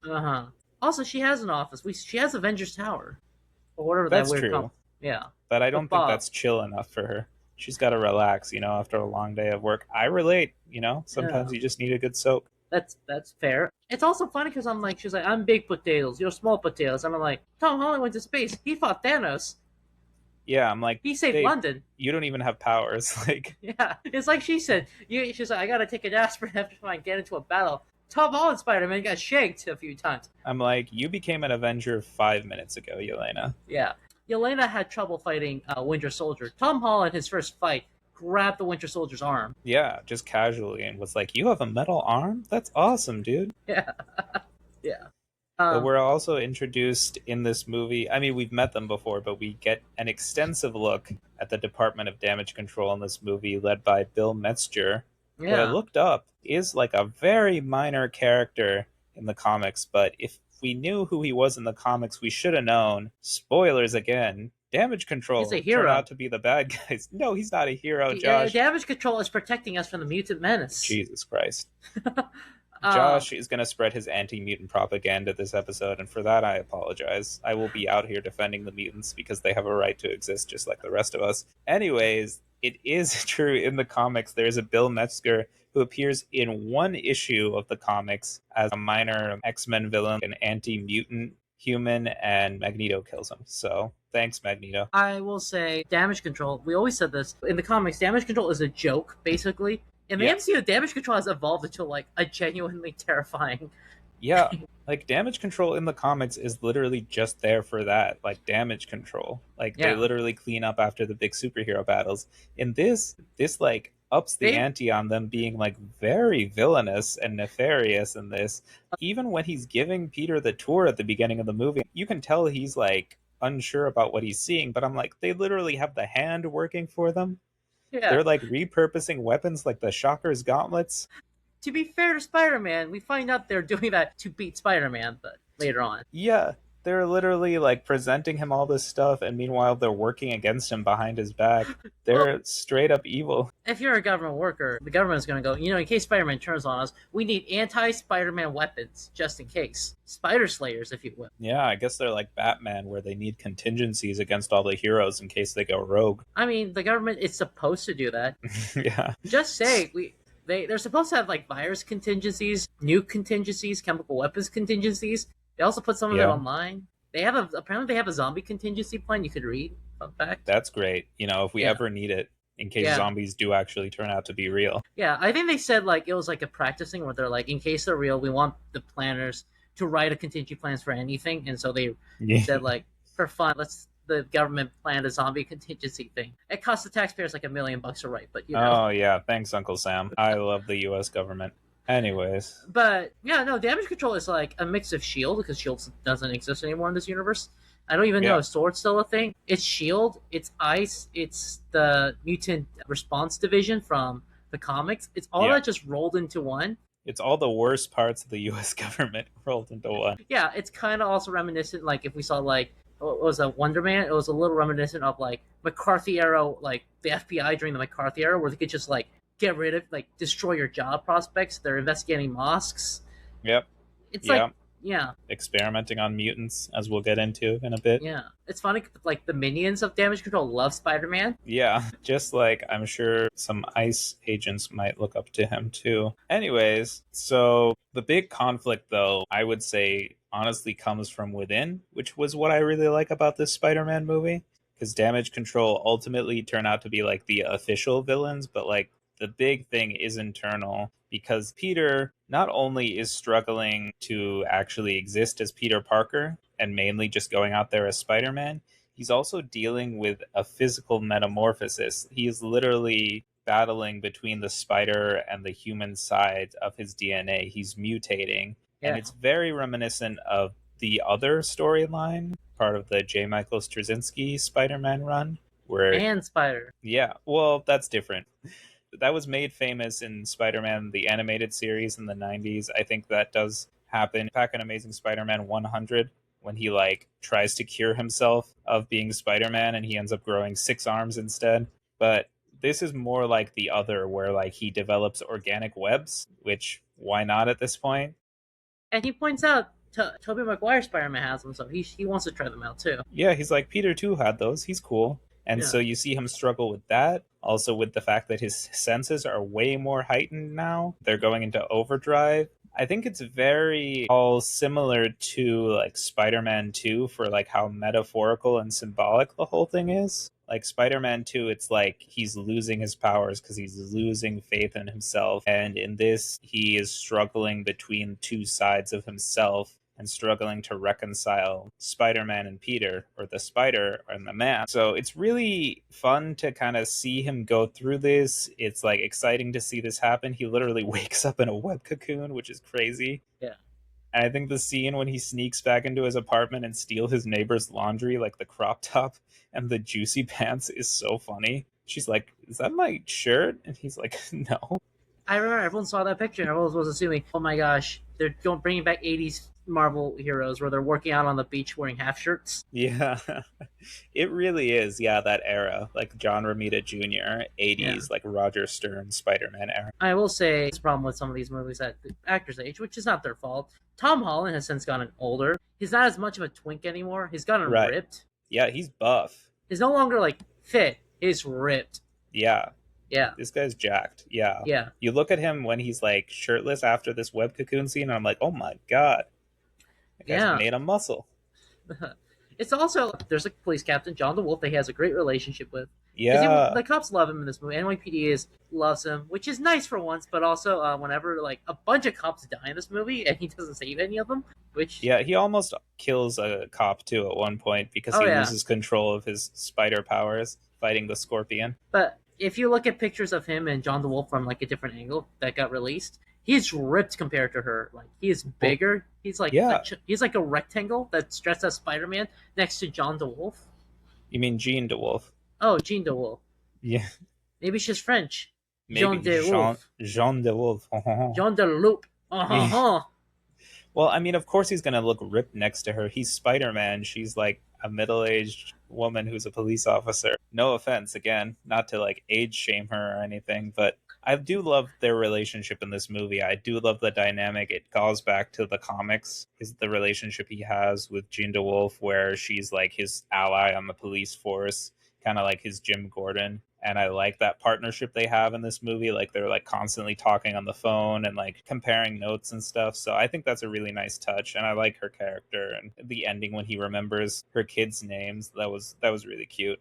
Also, she has an office. She has Avengers Tower. or whatever that That's weird true, yeah. but I But don't think Bob, that's chill enough for her. She's got to relax, after a long day of work. I relate, yeah, sometimes you just need a good soak. that's fair. It's also funny because I'm like, she's like, I'm big potatoes, you're small potatoes. And I'm like, Tom Holland went to space. He fought Thanos. Yeah, I'm like, He saved babe, London. you don't even have powers. Like, Yeah, it's like she said. She's like, I gotta take an aspirin after I get into a battle. Tom Holland Spider Man got shanked a few times. I'm like, you became an Avenger 5 minutes ago, Yelena. Yeah, Yelena had trouble fighting Winter Soldier. Tom Holland, his first fight, grabbed the Winter Soldier's arm. Yeah, just casually, and was like, you have a metal arm? That's awesome, dude. Yeah, yeah. But Um, we're also introduced in this movie. I mean, we've met them before, but we get an extensive look at the Department of Damage Control in this movie, led by Bill Metzger, who I yeah. looked up is like a very minor character in the comics. But if we knew who he was in the comics, we should have known. Spoilers again. Damage He's a Control turn hero. out to be the bad guys. No, he's not a hero, Josh. Damage Control is protecting us from the mutant menace. Jesus Christ. uh, Josh is going to spread his anti-mutant propaganda this episode, and for that I apologize. I will be out here defending the mutants because they have a right to exist just like the rest of us. Anyways, it is true in the comics there's a Bill Metzger who appears in one issue of the comics as a minor X-Men villain, an anti-mutant human, and Magneto kills him. So, thanks, Magneto. I will say, Damage Control. We always said this in the comics. Damage Control is a joke, basically. In the Yeah. MCU, Damage Control has evolved into like a genuinely terrifying. Yeah, like damage control in the comics is literally just there for that, like damage control. Like they Yeah, literally clean up after the big superhero battles. In this like ups the they ante on them being like very villainous and nefarious in this. Even when he's giving Peter the tour at the beginning of the movie, you can tell he's like unsure about what he's seeing, but I'm like, they literally have the hand working for them. yeah. They're like repurposing weapons like the Shocker's gauntlets. To be fair to Spider-Man, we find out they're doing that to beat Spider-Man, but later on. Yeah, they're literally like presenting him all this stuff, and meanwhile they're working against him behind his back. Well, They're straight up evil. if you're a government worker, the government's going to go, in case Spider-Man turns on us, we need anti-Spider-Man weapons, just in case. Spider Slayers, if you will. Yeah, I guess they're like Batman, where they need contingencies against all the heroes in case they go rogue. I mean, the government is supposed to do that. Yeah. Just say, they're supposed to have like virus contingencies, nuke contingencies, chemical weapons contingencies. They also put some of it Yeah. online. Apparently they have a zombie contingency plan you could read. Fun fact. That's great. If we Yeah. ever need it, in case Yeah. zombies do actually turn out to be real. Yeah, I think they said like it was like a practicing where they're like, in case they're real, we want the planners to write a contingency plans for anything, and so they Yeah. said like, for fun, the government planned a zombie contingency thing. It cost the taxpayers like $1 million to write, but Oh yeah, thanks, Uncle Sam. I love the U.S. government. Anyways, But yeah, no, Damage Control is like a mix of Shield because Shield doesn't exist anymore in this universe. I don't even know Yeah. if Sword's still a thing. It's Shield, it's Ice, it's the Mutant Response Division from the comics. It's all Yeah. that just rolled into one. it's all the worst parts of the U.S. government rolled into one. Yeah, it's kind of also reminiscent. Like if we saw like what was a Wonder Man, it was a little reminiscent of like McCarthy era, like the FBI during the McCarthy era, where they could just like get rid of, like destroy your job prospects. They're investigating mosques. Yep. It's Yeah. like yeah, Experimenting on mutants, as we'll get into in a bit. yeah. It's funny, like the minions of Damage Control love Spider-Man. Yeah, just like I'm sure some ICE agents might look up to him too. Anyways, so the big conflict, though, I would say honestly comes from within, which was what I really like about this Spider-Man movie. Because Damage Control ultimately turned out to be like the official villains, but like the big thing is internal because Peter not only is struggling to actually exist as Peter Parker and mainly just going out there as Spider-Man, he's also dealing with a physical metamorphosis. He is literally battling between the spider and the human side of his DNA. He's mutating, and Yeah. it's very reminiscent of the other storyline, part of the J. Michael Straczynski Spider-Man run, where And Spider. yeah, well, that's different. That was made famous in Spider-Man, the animated series in the 90s. I think that does happen back in Amazing Spider-Man 100 when he like tries to cure himself of being Spider-Man and he ends up growing 6 arms instead. But this is more like the other where like he develops organic webs, which why not at this point? And he points out Tobey Maguire Spider-Man has them, so he wants to try them out too. Yeah, he's like, Peter too had those. He's cool. And Yeah. so you see him struggle with that. Also, with the fact that his senses are way more heightened now, they're going into overdrive. I think it's very all similar to like Spider-Man 2 for like how metaphorical and symbolic the whole thing is. Like Spider-Man 2, it's like he's losing his powers because he's losing faith in himself. And in this, he is struggling between two sides of himself and struggling to reconcile Spider-Man and Peter, or the spider and the man. So it's really fun to kind of see him go through this. It's like exciting to see this happen. He literally wakes up in a web cocoon, which is crazy. Yeah. And I think the scene when he sneaks back into his apartment and steals his neighbor's laundry, like the crop top and the juicy pants, is so funny. She's like, "Is that my shirt?" And he's like, "No." I remember everyone saw that picture and everyone was assuming, oh my gosh, they're bringing back 80s Marvel heroes where they're working out on the beach wearing half shirts. Yeah, it really is. Yeah, that era, like John Romita Jr., Yeah. 80s, like Roger Stern Spider Man era. I will say this problem with some of these movies that the actors age, which is not their fault. Tom Holland has since gotten older. He's not as much of a twink anymore. He's gotten Right. ripped. Yeah, he's buff. He's no longer like fit. He's ripped. Yeah, Yeah. this guy's jacked. Yeah. Yeah. You look at him when he's like shirtless after this web cocoon scene, and I'm like, oh my god, that guy's Yeah. made of muscle. It's also there's a police captain, John DeWolf, that he has a great relationship with. Yeah. The cops love him in this movie. NYPD loves him, which is nice for once. But also, whenever like a bunch of cops die in this movie and he doesn't save any of them, which Yeah, he almost kills a cop too at one point because Oh, he yeah. loses control of his spider powers fighting the scorpion. But if you look at pictures of him and John DeWolf from like a different angle that got released, he's ripped compared to her. Like he is bigger. He's like Yeah. he's like a rectangle that's dressed as Spider-Man next to John DeWolf. You mean Jean DeWolf? Oh, Jean DeWolf. Yeah. Maybe she's French. Maybe Jean DeWolf. Jean DeWolf. Jean DeLoop. Uh-huh. Well, I mean, of course he's going to look ripped next to her. He's Spider-Man. She's like a middle-aged woman who's a police officer. No offense, again, not to like age shame her or anything, but I do love their relationship in this movie. I do love the dynamic. It calls back to the comics, is the relationship he has with Jean DeWolf, where she's like his ally on the police force, kind of like his Jim Gordon. And I like that partnership they have in this movie. Like they're like constantly talking on the phone and like comparing notes and stuff. So I think that's a really nice touch, and I like her character and the ending when he remembers her kids' names. That was really cute.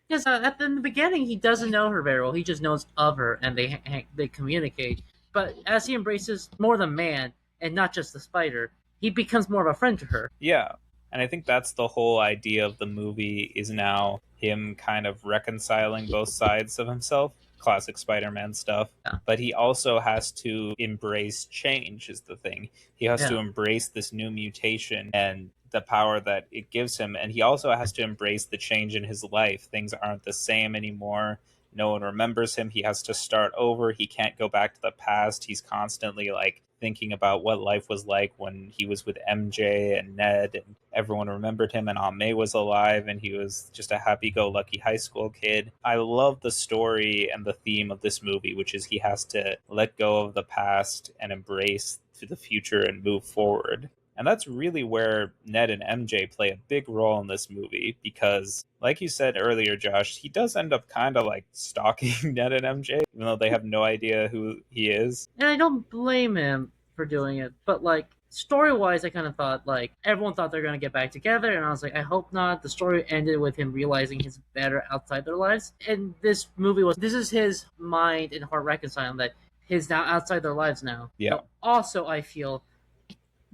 Because at the beginning, he doesn't know her very well. He just knows of her, and they communicate. But as he embraces more the man and not just the spider, he becomes more of a friend to her. Yeah. And I think that's the whole idea of the movie, is now him kind of reconciling both sides of himself. Classic Spider-Man stuff. Yeah. But he also has to embrace change, is the thing. He has to embrace this new mutation and the power that it gives him. And he also has to embrace the change in his life. Things aren't the same anymore. No one remembers him. He has to start over. He can't go back to the past. He's constantly like thinking about what life was like when he was with MJ and Ned, and everyone remembered him, and Aunt May was alive, and he was just a happy-go-lucky high school kid. I love the story and the theme of this movie, which is he has to let go of the past and embrace to the future and move forward. And that's really where Ned and MJ play a big role in this movie, because, like you said earlier, Josh, he does end up kind of like stalking Ned and MJ, even though they have no idea who he is. And I don't blame him for doing it, but like story-wise, I kind of thought like everyone thought they're gonna get back together, and I was like, I hope not. The story ended with him realizing he's better outside their lives, and this is his mind and heart reconciling that he's now outside their lives now. Yeah. But also, I feel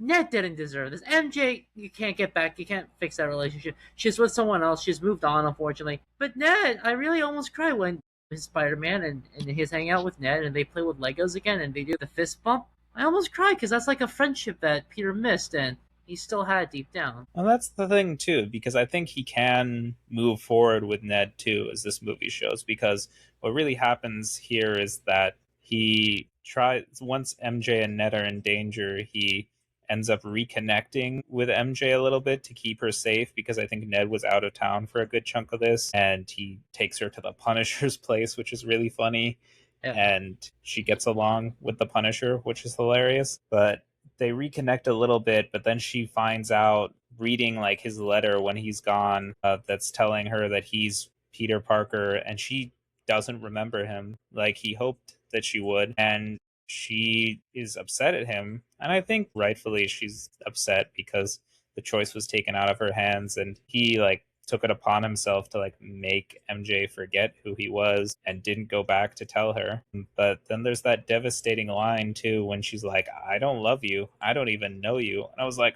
Ned didn't deserve this. MJ, you can't get back. You can't fix that relationship. She's with someone else. She's moved on, unfortunately. But Ned, I really almost cried when his Spider-Man and he's hanging out with Ned and they play with Legos again and they do the fist bump. I almost cried because that's like a friendship that Peter missed and he still had deep down. And that's the thing, too, because I think he can move forward with Ned, too, as this movie shows, because what really happens here is that he tries, once MJ and Ned are in danger, he ends up reconnecting with MJ a little bit to keep her safe, because I think Ned was out of town for a good chunk of this, and he takes her to the Punisher's place, which is really funny. Yeah. And she gets along with the Punisher, which is hilarious. But they reconnect a little bit, but then she finds out reading like his letter when he's gone, that's telling her that he's Peter Parker, and she doesn't remember him like he hoped that she would, and she is upset at him, and I think rightfully she's upset because the choice was taken out of her hands, and he like took it upon himself to like make MJ forget who he was and didn't go back to tell her. But then there's that devastating line too when she's like, "I don't love you. I don't even know you." And I was like,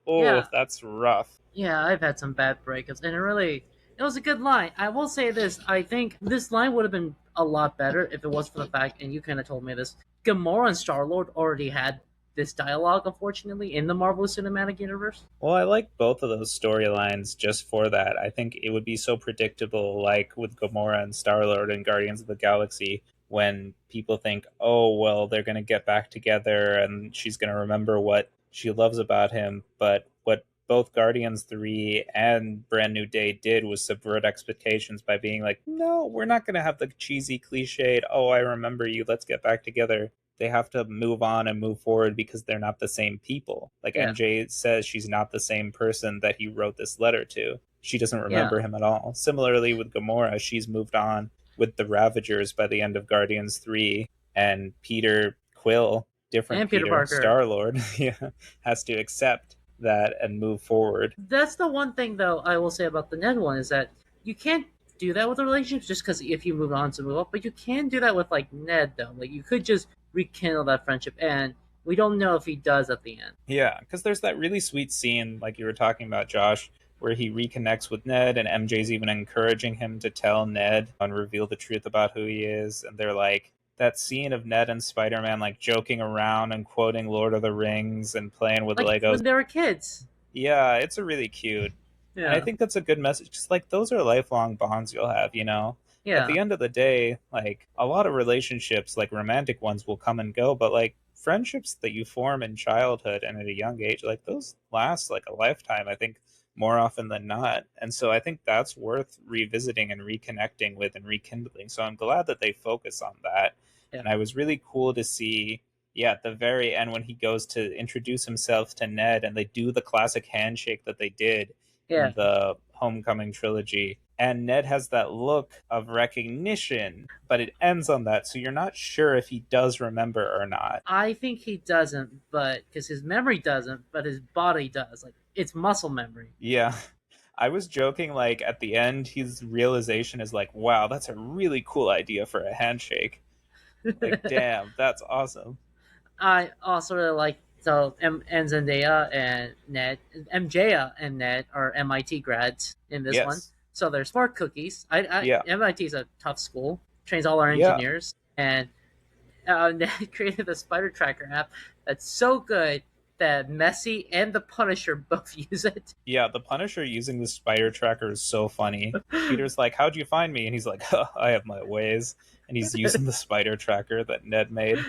Yeah, that's rough." yeah, I've had some bad breakups, and it was a good line. I will say this: I think this line would have been a lot better if it was for the fact, and you kind of told me this. Gamora and Star Lord already had this dialogue, unfortunately, in the Marvel Cinematic Universe. Well, I like both of those storylines just for that. I think it would be so predictable, like with Gamora and Star Lord and Guardians of the Galaxy, when people think, oh, well, they're going to get back together and she's going to remember what she loves about him. But what both Guardians 3 and Brand New Day did was subvert expectations by being like, no, we're not going to have the cheesy cliched, oh, I remember you, let's get back together. They have to move on and move forward because they're not the same people. Like Yeah, MJ says, she's not the same person that he wrote this letter to. She doesn't yeah, remember him at all. Similarly with Gamora, she's moved on with the Ravagers by the end of Guardians 3, and Peter Quill, different and Peter Peter, Parker. Star Lord, yeah, has to accept that and move forward. That's the one thing, though, I will say about the Ned one is that you can't do that with a relationship just because if you move on to move up, but you can do that with like Ned though. Like you could just rekindle that friendship, and we don't know if he does at the end. Yeah, because there's that really sweet scene, like you were talking about, Josh, where he reconnects with Ned, and MJ's even encouraging him to tell Ned and reveal the truth about who he is. And they're like, that scene of Ned and Spider Man like joking around and quoting Lord of the Rings and playing with Like Legos. when they were kids. Yeah, it's a really cute. And I Yeah, think that's a good message. Just like those are lifelong bonds you'll have, you know? At yeah, the end of the day, like a lot of relationships, like romantic ones, will come and go, but like friendships that you form in childhood and at a young age, like those last like a lifetime, I think, more often than not. And so I think that's worth revisiting and reconnecting with and rekindling. So I'm glad that they focus on that. yeah, And I was really cool to see, yeah, at the very end when he goes to introduce himself to Ned and they do the classic handshake that they did in yeah. the Homecoming trilogy. And Ned has that look of recognition, but it ends on that, so you're not sure if he does remember or not. I think he doesn't, but because his memory doesn't, but his body does. Like it's muscle memory. Yeah. I was joking, like, at the end, his realization is like, wow, that's a really cool idea for a handshake. Like, damn, that's awesome. I also really like and Zendaya and Ned, MJ and Ned are MIT grads in this one, Yes. so they're smart cookies. Yeah. MIT is a tough school, trains all our Yeah. engineers, and Ned created the Spider Tracker app that's so good that Messi and the Punisher both use it. Yeah, the Punisher using the spider tracker is so funny. Peter's like, how'd you find me? And he's like, huh, I have my ways. And he's using the spider tracker that Ned made,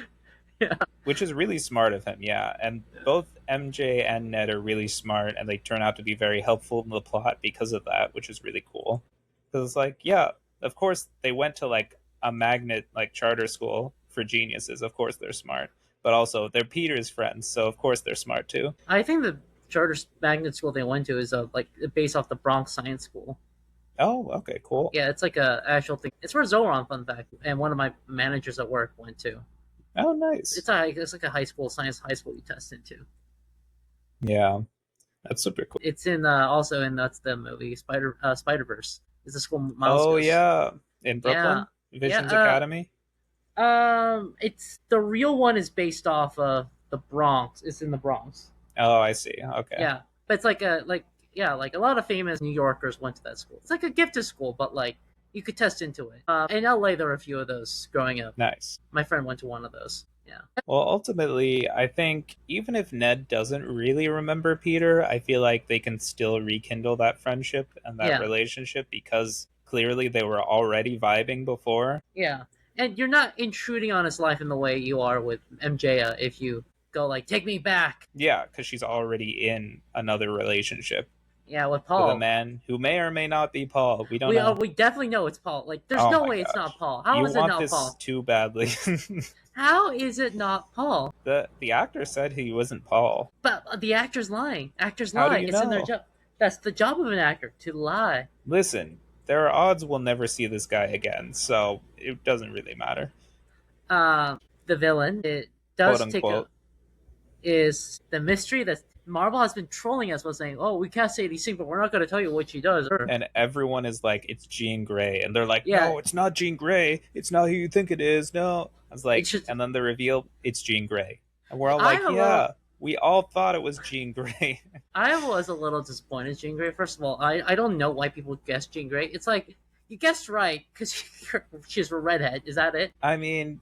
Yeah, which is really smart of him, yeah. And both MJ and Ned are really smart, and they turn out to be very helpful in the plot because of that, which is really cool. Because it's like, yeah, of course they went to like a magnet like charter school for geniuses. Of course they're smart, but also they're Peter's friends, so of course they're smart too. I think the charter magnet school they went to is like based off the Bronx Science School. Oh, okay, cool. Yeah, it's like a actual thing. It's where Zoran, fun fact, and one of my managers at work went to. Oh, nice. It's like a high school science high school you test into. Yeah, that's super cool. It's in also in that's the movie Spider Verse. Is the school Miles Oh goes? yeah, in Yeah, Brooklyn, Visions yeah. Academy. It's the real one is based off of the Bronx. It's in the Bronx. Oh, I see. Okay. Yeah, but it's like a like yeah like a lot of famous New Yorkers went to that school. It's like a gifted school, but like you could test into it. In LA, there were a few of those growing up. Nice. My friend went to one of those. Yeah, Well, ultimately, I think even if Ned doesn't really remember Peter, I feel like they can still rekindle that friendship and that yeah. relationship because clearly they were already vibing before. Yeah, and you're not intruding on his life in the way you are with MJ if you go like, "Take me back." Yeah, because she's already in another relationship Yeah, with with a Paul, man who may or may not be Paul. We don't know. we definitely know it's Paul. Like, there's Oh no my way it's gosh. not Paul. How You is it want not this Paul? too badly. How is it not Paul? The actor said he wasn't Paul. But the actor's lying. Actors How do lie. you It's in their know? job. That's the job of an actor, to lie. Listen, there are odds we'll never see this guy again, so it doesn't really matter. The villain, it Quote does take a unquote. is the mystery that Marvel has been trolling us with saying, "Oh, we can't say these things, but we're not going to tell you what she does." And everyone is like, it's Jean Grey. And they're like, Yeah, no, it's not Jean Grey. It's not who you think it is. No. I was it like, should. and then the reveal, it's Jean Grey. And we're all I like, have a yeah, we all thought it was Jean Grey. I was a little disappointed, Jean Grey. First of all, I don't know why people guessed Jean Grey. It's like you guessed right because she's a redhead. Is that it? I mean,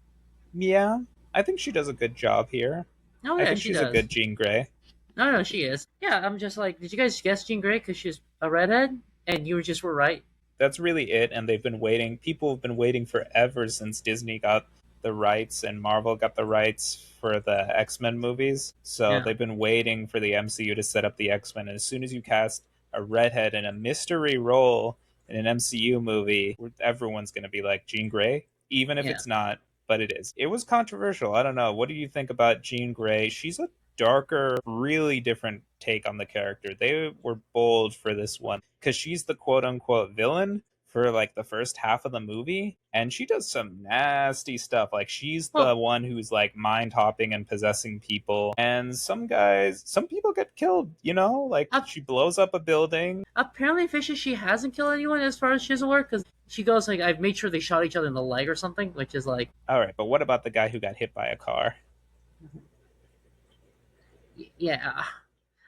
yeah, I think she does a good job here. Oh I yeah, think she she's a does. good Jean Grey. No, no, she is. Yeah, I'm just like, did you guys guess Jean Grey because she's a redhead? And you just were right. That's really it. And they've been waiting. People have been waiting forever since Disney got the rights and Marvel got the rights for the X-Men movies. So Yeah, they've been waiting for the MCU to set up the X-Men. And as soon as you cast a redhead in a mystery role in an MCU movie, everyone's going to be like Jean Grey, even if yeah. it's not, but it is. It was controversial. I don't know. What do you think about Jean Grey? She's a darker, really different take on the character. They were bold for this one because she's the quote unquote villain for like the first half of the movie, and she does some nasty stuff. Like she's the Well, one who's like mind hopping and possessing people, and some people get killed, like ap- she blows up a building. apparently, Fisher she hasn't killed anyone as far as she's aware because she goes like, I've made sure they shot each other in the leg or something, which is like, All right, but what about the guy who got hit by a car? yeah.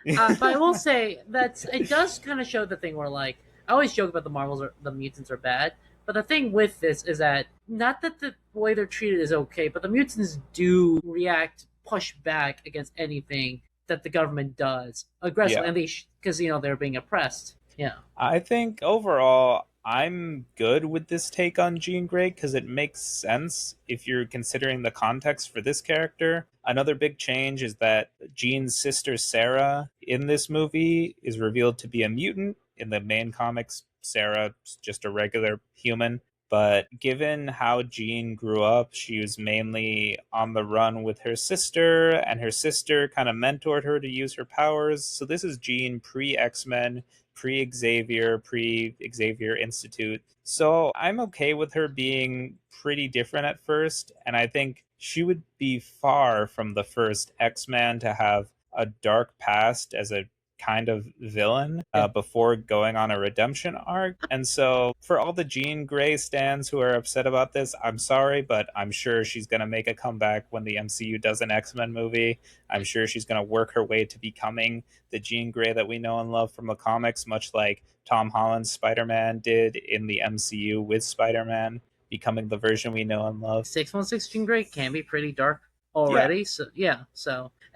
But I will say that it does kind of show the thing where like I always joke about the mutants are bad, but the thing with this is that not that the way they're treated is okay, but the mutants do react, push back against anything that the government does aggressively, Yeah. and because they're being oppressed. Yeah, I think overall, I'm good with this take on Jean Grey because it makes sense if you're considering the context for this character. Another big change is that Jean's sister Sarah in this movie is revealed to be a mutant. In the main comics, Sarah's just a regular human. But given how Jean grew up, she was mainly on the run with her sister, and her sister kind of mentored her to use her powers. So this is Jean pre X-Men, pre Xavier Institute. So I'm okay with her being pretty different at first, and I think she would be far from the first X-Man to have a dark past as a kind of villain yeah. before going on a redemption arc. And so, for all the Jean Grey stands who are upset about this, I'm sorry, but I'm sure she's going to make a comeback when the MCU does an X-Men movie. I'm sure she's going to work her way to becoming the Jean Grey that we know and love from the comics, much like Tom Holland's Spider-Man did in the MCU with Spider-Man, becoming the version we know and love. 616 Jean Grey can be pretty dark Yeah, already. So yeah,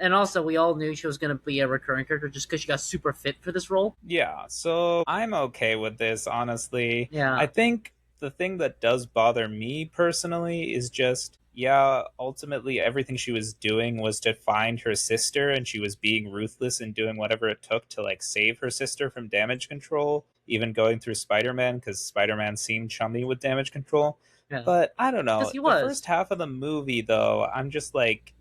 and also we all knew she was going to be a recurring character just because she got super fit for this role. yeah. So I'm okay with this, honestly. I Yeah, think the thing that does bother me personally is just, yeah, ultimately everything she was doing was to find her sister, and she was being ruthless and doing whatever it took to like save her sister from damage control, even going through Spider-Man because Spider-Man seemed chummy with damage control. yeah, But I don't because know. he The was. first half of the movie, though, I'm just like,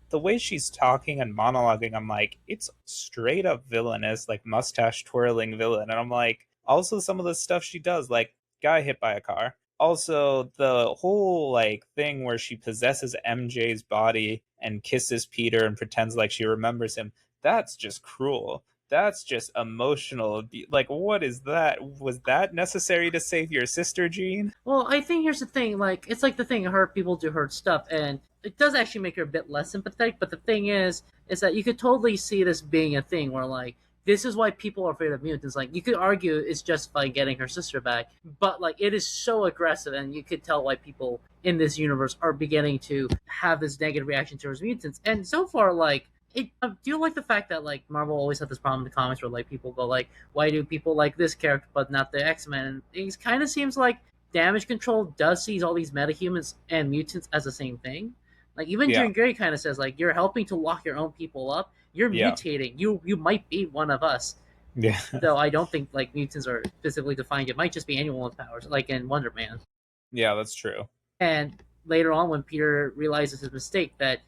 the way she's talking and monologuing, I'm like, it's straight up villainous, like mustache twirling villain. And I'm like, also some of the stuff she does, like guy hit by a car. Also, the whole like thing where she possesses MJ's body and kisses Peter and pretends like she remembers him. That's just cruel. That's just emotional. Like, what is that? Was that necessary to save your sister, Jean? Well, I think here's the thing. Like, it's like the thing. Hurt people do hurt stuff, and it does actually make her a bit less sympathetic. But the thing is that you could totally see this being a thing where like this is why people are afraid of mutants. Like, you could argue it's justified getting her sister back, but like it is so aggressive, and you could tell why people in this universe are beginning to have this negative reaction towards mutants. And so far, like. Do you like the fact that like Marvel always had this problem in the comics where like people go like, why do people like this character but not the X-Men? And it kind of seems like Damage Control does sees all these metahumans and mutants as the same thing. Like even Yeah, Jean Grey kind of says like, you're helping to lock your own people up. You're yeah, mutating. You might be one of us. yeah. Though I don't think like mutants are physically defined. It might just be anyone with powers, like in Wonder Man. Yeah, that's true. And later on, when Peter realizes his mistake, that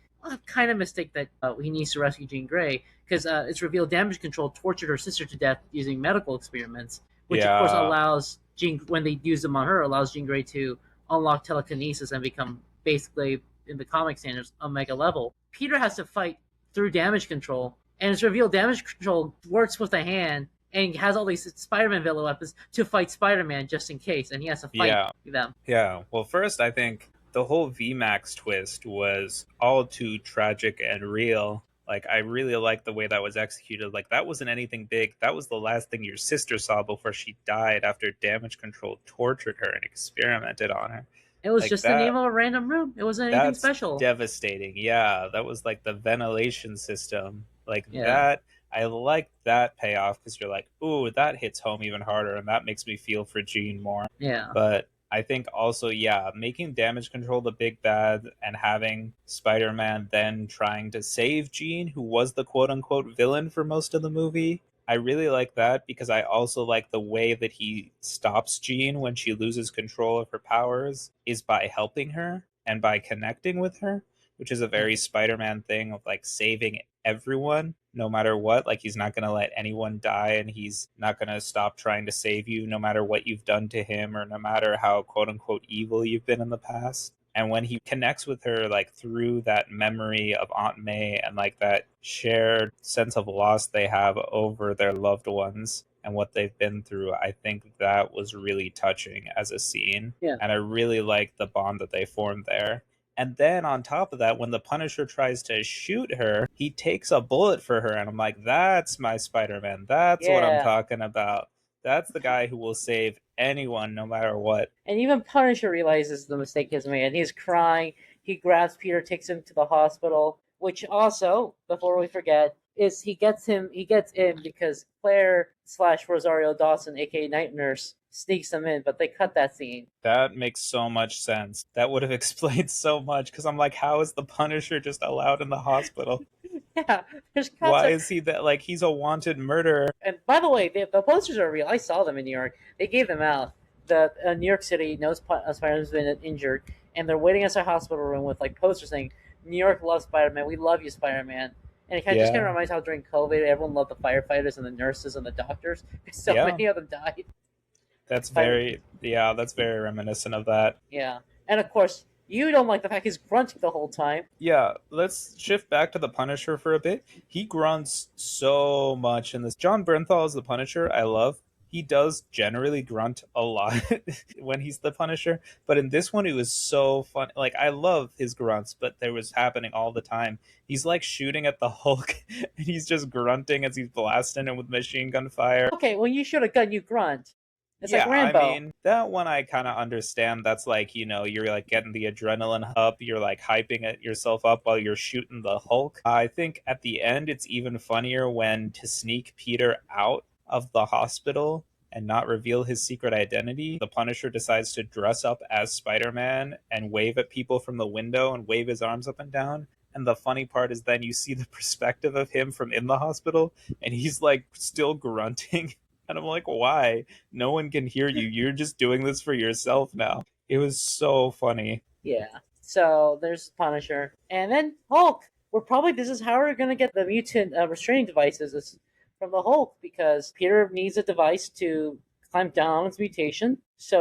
kind of mistake that he needs to rescue Jean Grey, because it's revealed damage control tortured her sister to death using medical experiments, which of course Yeah. allows Jean, when they use them on her, allows Jean Grey to unlock telekinesis and become basically, in the comic standards, Omega level. Peter has to fight through damage control, and it's revealed damage control works with a hand and has all these Spider-Man villain weapons to fight Spider-Man just in case, and he has to fight Yeah. them. Yeah. Well, first, I think the whole VMAX twist was all too tragic and real. Like, I really liked the way that was executed. Like, that wasn't anything big. That was the last thing your sister saw before she died after damage control tortured her and experimented on her. It was Like, just the name of a random room. It wasn't anything that's special. devastating. Yeah, that was like the ventilation system. Like Yeah, that, I like that payoff because you're like, ooh, that hits home even harder, and that makes me feel for Jean more. yeah, But I think also, yeah, making damage control the big bad and having Spider Man then trying to save Jean, who was the quote unquote villain for most of the movie. I really like that because I also like the way that he stops Jean when she loses control of her powers is by helping her and by connecting with her, which is a yeah, very Spider Man thing of like saving everyone no matter what. Like he's not going to let anyone die and he's not going to stop trying to save you no matter what you've done to him or no matter how quote unquote evil you've been in the past. And when he connects with her like through that memory of Aunt May and like that shared sense of loss they have over their loved ones and what they've been through, I think that was really touching as a scene. yeah. And I really like the bond that they formed there. And then on top of that, when the Punisher tries to shoot her, he takes a bullet for her. And I'm like, that's my Spider Man. That's what I'm Yeah. talking about. That's the guy who will save anyone no matter what. And even Punisher realizes the mistake he's made, and he's crying. He grabs Peter, takes him to the hospital. Which also, before we forget, is he gets in because Claire slash Rosario Dawson, aka Night Nurse, sneaks him in, but they cut that scene. That makes so much sense. That would have explained so much because I'm like, how is the Punisher just allowed in the hospital? Yeah, there's cuts. Why is he that like he's a wanted murderer? And by the way, the posters are real. I saw them in New York. They gave them out. The New York City knows Spider-Man's been injured, and they're waiting us a hospital room with like posters saying, "New York loves Spider-Man. We love you, Spider-Man." And it kind of just kind Yeah. of reminds how during COVID, everyone loved the firefighters and the nurses and the doctors. So Yeah. many of them died. That's Spider- very yeah, that's very reminiscent of that. yeah, and of course, you don't like the fact he's grunting the whole time. Yeah, let's shift back to the Punisher for a bit. He grunts so much in this. John Bernthal is the Punisher. I love. He does generally grunt a lot when he's the Punisher, but in this one, it was so fun. Like I love his grunts, but there was happening all the time. He's like shooting at the Hulk, and he's just grunting as he's blasting him with machine gun fire. Okay, when you shoot a gun, you grunt. It's like Yeah, I Rambo. mean, that one I kind of understand. That's like, you're like getting the adrenaline up, you're like hyping it yourself up while you're shooting the Hulk. I think at the end, it's even funnier when to sneak Peter out of the hospital and not reveal his secret identity, the Punisher decides to dress up as Spider Man and wave at people from the window and wave his arms up and down. And the funny part is then you see the perspective of him from in the hospital, and he's like still grunting. And I'm like, why? No one can hear you. You're just doing this for yourself now. It was so funny. Yeah. So there's Punisher, and then Hulk. This is how we're gonna get the mutant restraining devices is from the Hulk because Peter needs a device to clamp down on his mutation.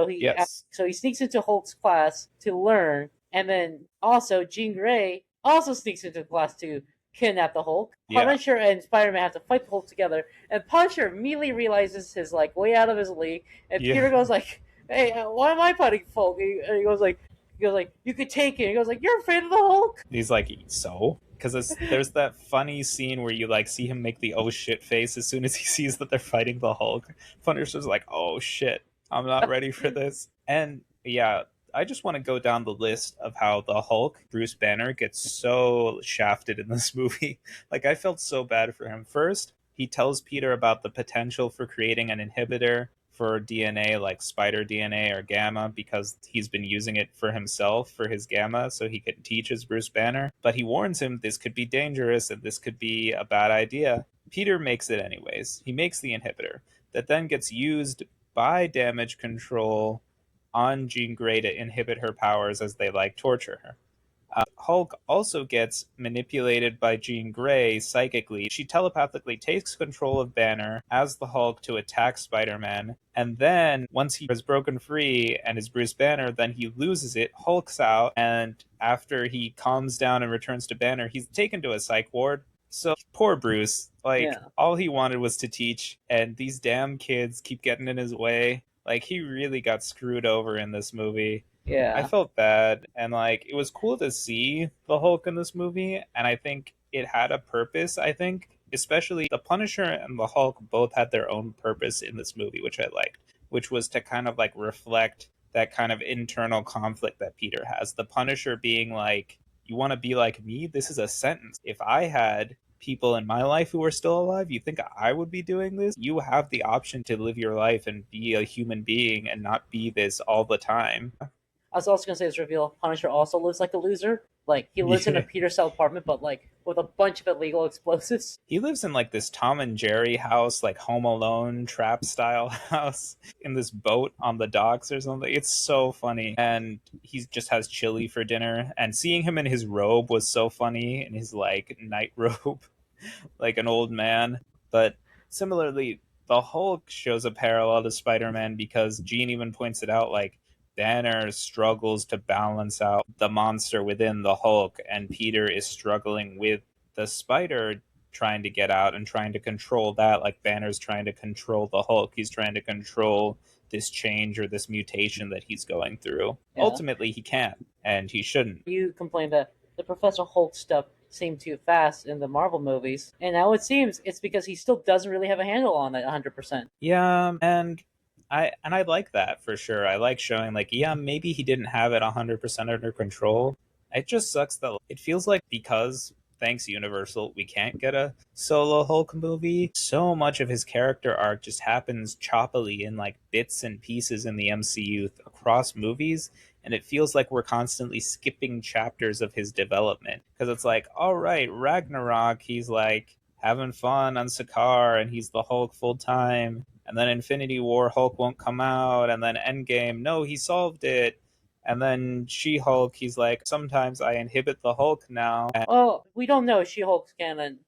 Yes. So he sneaks into Hulk's class to learn, and then also Jean Grey also sneaks into class to kidnap the Hulk. Yeah. Punisher and Spider-Man have to fight the Hulk together, and Punisher immediately realizes his like way out of his league, and Yeah. Peter goes like, "Hey, why am I fighting Hulk?" And he goes like, "You could take it." He goes like, "You're afraid of the Hulk?" He's like, so? Because there's that funny scene where you like see him make the oh shit face as soon as he sees that they're fighting the Hulk. Punisher's like, oh shit, I'm not ready for this. And yeah, I just want to go down the list of how the Hulk, Bruce Banner, gets so shafted in this movie. Like, I felt so bad for him. First, he tells Peter about the potential for creating an inhibitor for DNA like spider DNA or gamma because he's been using it for himself for his gamma so he can teach his Bruce Banner. But he warns him this could be dangerous and this could be a bad idea. Peter makes it anyways. He makes the inhibitor that then gets used by damage control on Jean Grey to inhibit her powers as they like torture her. Hulk also gets manipulated by Jean Grey psychically. She telepathically takes control of Banner as the Hulk to attack Spider-Man. And then, once he is broken free and is Bruce Banner, then he loses it, hulks out, and after he calms down and returns to Banner, he's taken to a psych ward. So, poor Bruce. Like, Yeah. all he wanted was to teach, and these damn kids keep getting in his way. Like, he really got screwed over in this movie. I Yeah. felt bad, and like it was cool to see the Hulk in this movie, and I think it had a purpose. I think especially the Punisher and the Hulk both had their own purpose in this movie, which I liked, which was to kind of like reflect that kind of internal conflict that Peter has. The Punisher being like, "You want to be like me? This is a sentence. If I had people in my life who are still alive, you think I would be doing this? You have the option to live your life and be a human being and not be this all the time." I was also gonna say this reveal. Punisher also lives like a loser. Like he lives in a Yeah. Peter cell apartment, but like with a bunch of illegal explosives. He lives in like this Tom and Jerry house, like Home Alone trap style house in this boat on the docks or something. It's so funny. And he just has chili for dinner. And seeing him in his robe was so funny, in his like night robe, like an old man. But similarly, the Hulk shows a parallel to Spider-Man because Gene even points it out, like Banner struggles to balance out the monster within the Hulk, and Peter is struggling with the spider trying to get out and trying to control that, like Banner's trying to control the Hulk. He's trying to control this change or this mutation that he's going through. Yeah. Ultimately, he can't, and he shouldn't. You complained that the Professor Hulk stuff seemed too fast in the Marvel movies, and now it seems it's because he still doesn't really have a handle on it 100%. Yeah, and I like that for sure. I like showing like, yeah, maybe he didn't have it 100% under control. It just sucks that it feels like because thanks Universal, we can't get a solo Hulk movie. So much of his character arc just happens choppily in like bits and pieces in the MCU across movies, and it feels like we're constantly skipping chapters of his development because it's like, all right, Ragnarok, he's like having fun on Sakaar and he's the Hulk full time. And then Infinity War, Hulk won't come out. And then Endgame, no, he solved it. And then She-Hulk, he's like, sometimes I inhibit the Hulk now. Well, we don't know She-Hulk's canon.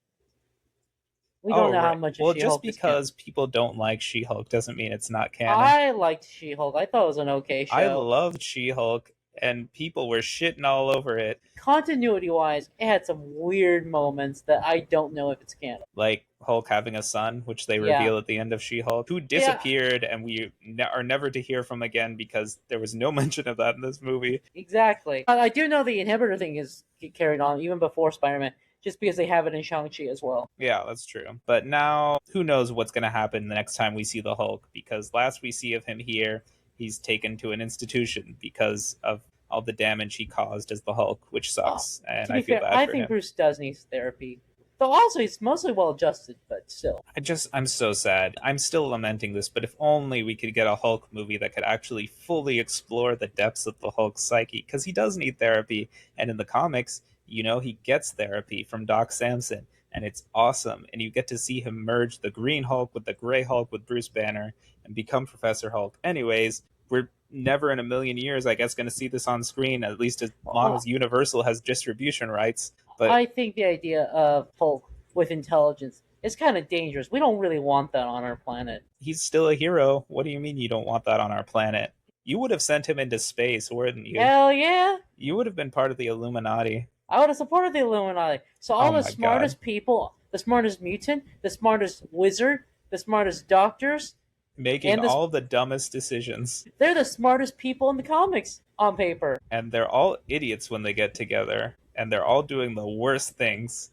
We don't know how Right. much of Well, just She-Hulk is canon. because people don't like She-Hulk doesn't mean it's not canon. I liked She-Hulk. I thought it was an okay show. I loved She-Hulk, and people were shitting all over it. Continuity-wise, it had some weird moments that I don't know if it's canon. Like Hulk having a son, which they Yeah. reveal at the end of She-Hulk, who disappeared and we are never to hear from again because there was no mention of that in this movie. Exactly. I do know the inhibitor thing is carried on even before Spider-Man, just because they have it in Shang-Chi as well. Yeah, that's true. But now, who knows what's going to happen the next time we see the Hulk? Because last we see of him here, he's taken to an institution because of all the damage he caused as the Hulk, which sucks. And To be I feel fair, bad I for think him. Bruce does need therapy. Though also he's mostly well adjusted, but still. I'm so sad. I'm still lamenting this, but if only we could get a Hulk movie that could actually fully explore the depths of the Hulk's psyche, because he does need therapy. And in the comics, he gets therapy from Doc Samson, and it's awesome. And you get to see him merge the Green Hulk with the Gray Hulk with Bruce Banner and become Professor Hulk. Anyways, we're never in a million years, I guess, going to see this on screen, at least as long as Universal has distribution rights. But I think the idea of Hulk with intelligence is kind of dangerous. We don't really want that on our planet. He's still a hero. What do you mean you don't want that on our planet? You would have sent him into space, wouldn't you? Hell yeah! You would have been part of the Illuminati. I would have supported the Illuminati. So all Oh the my smartest people, the smartest mutant, the smartest wizard, the smartest doctors, Making all the dumbest decisions. they're the smartest people in the comics on paper. And they're all idiots when they get together. And they're all doing the worst things.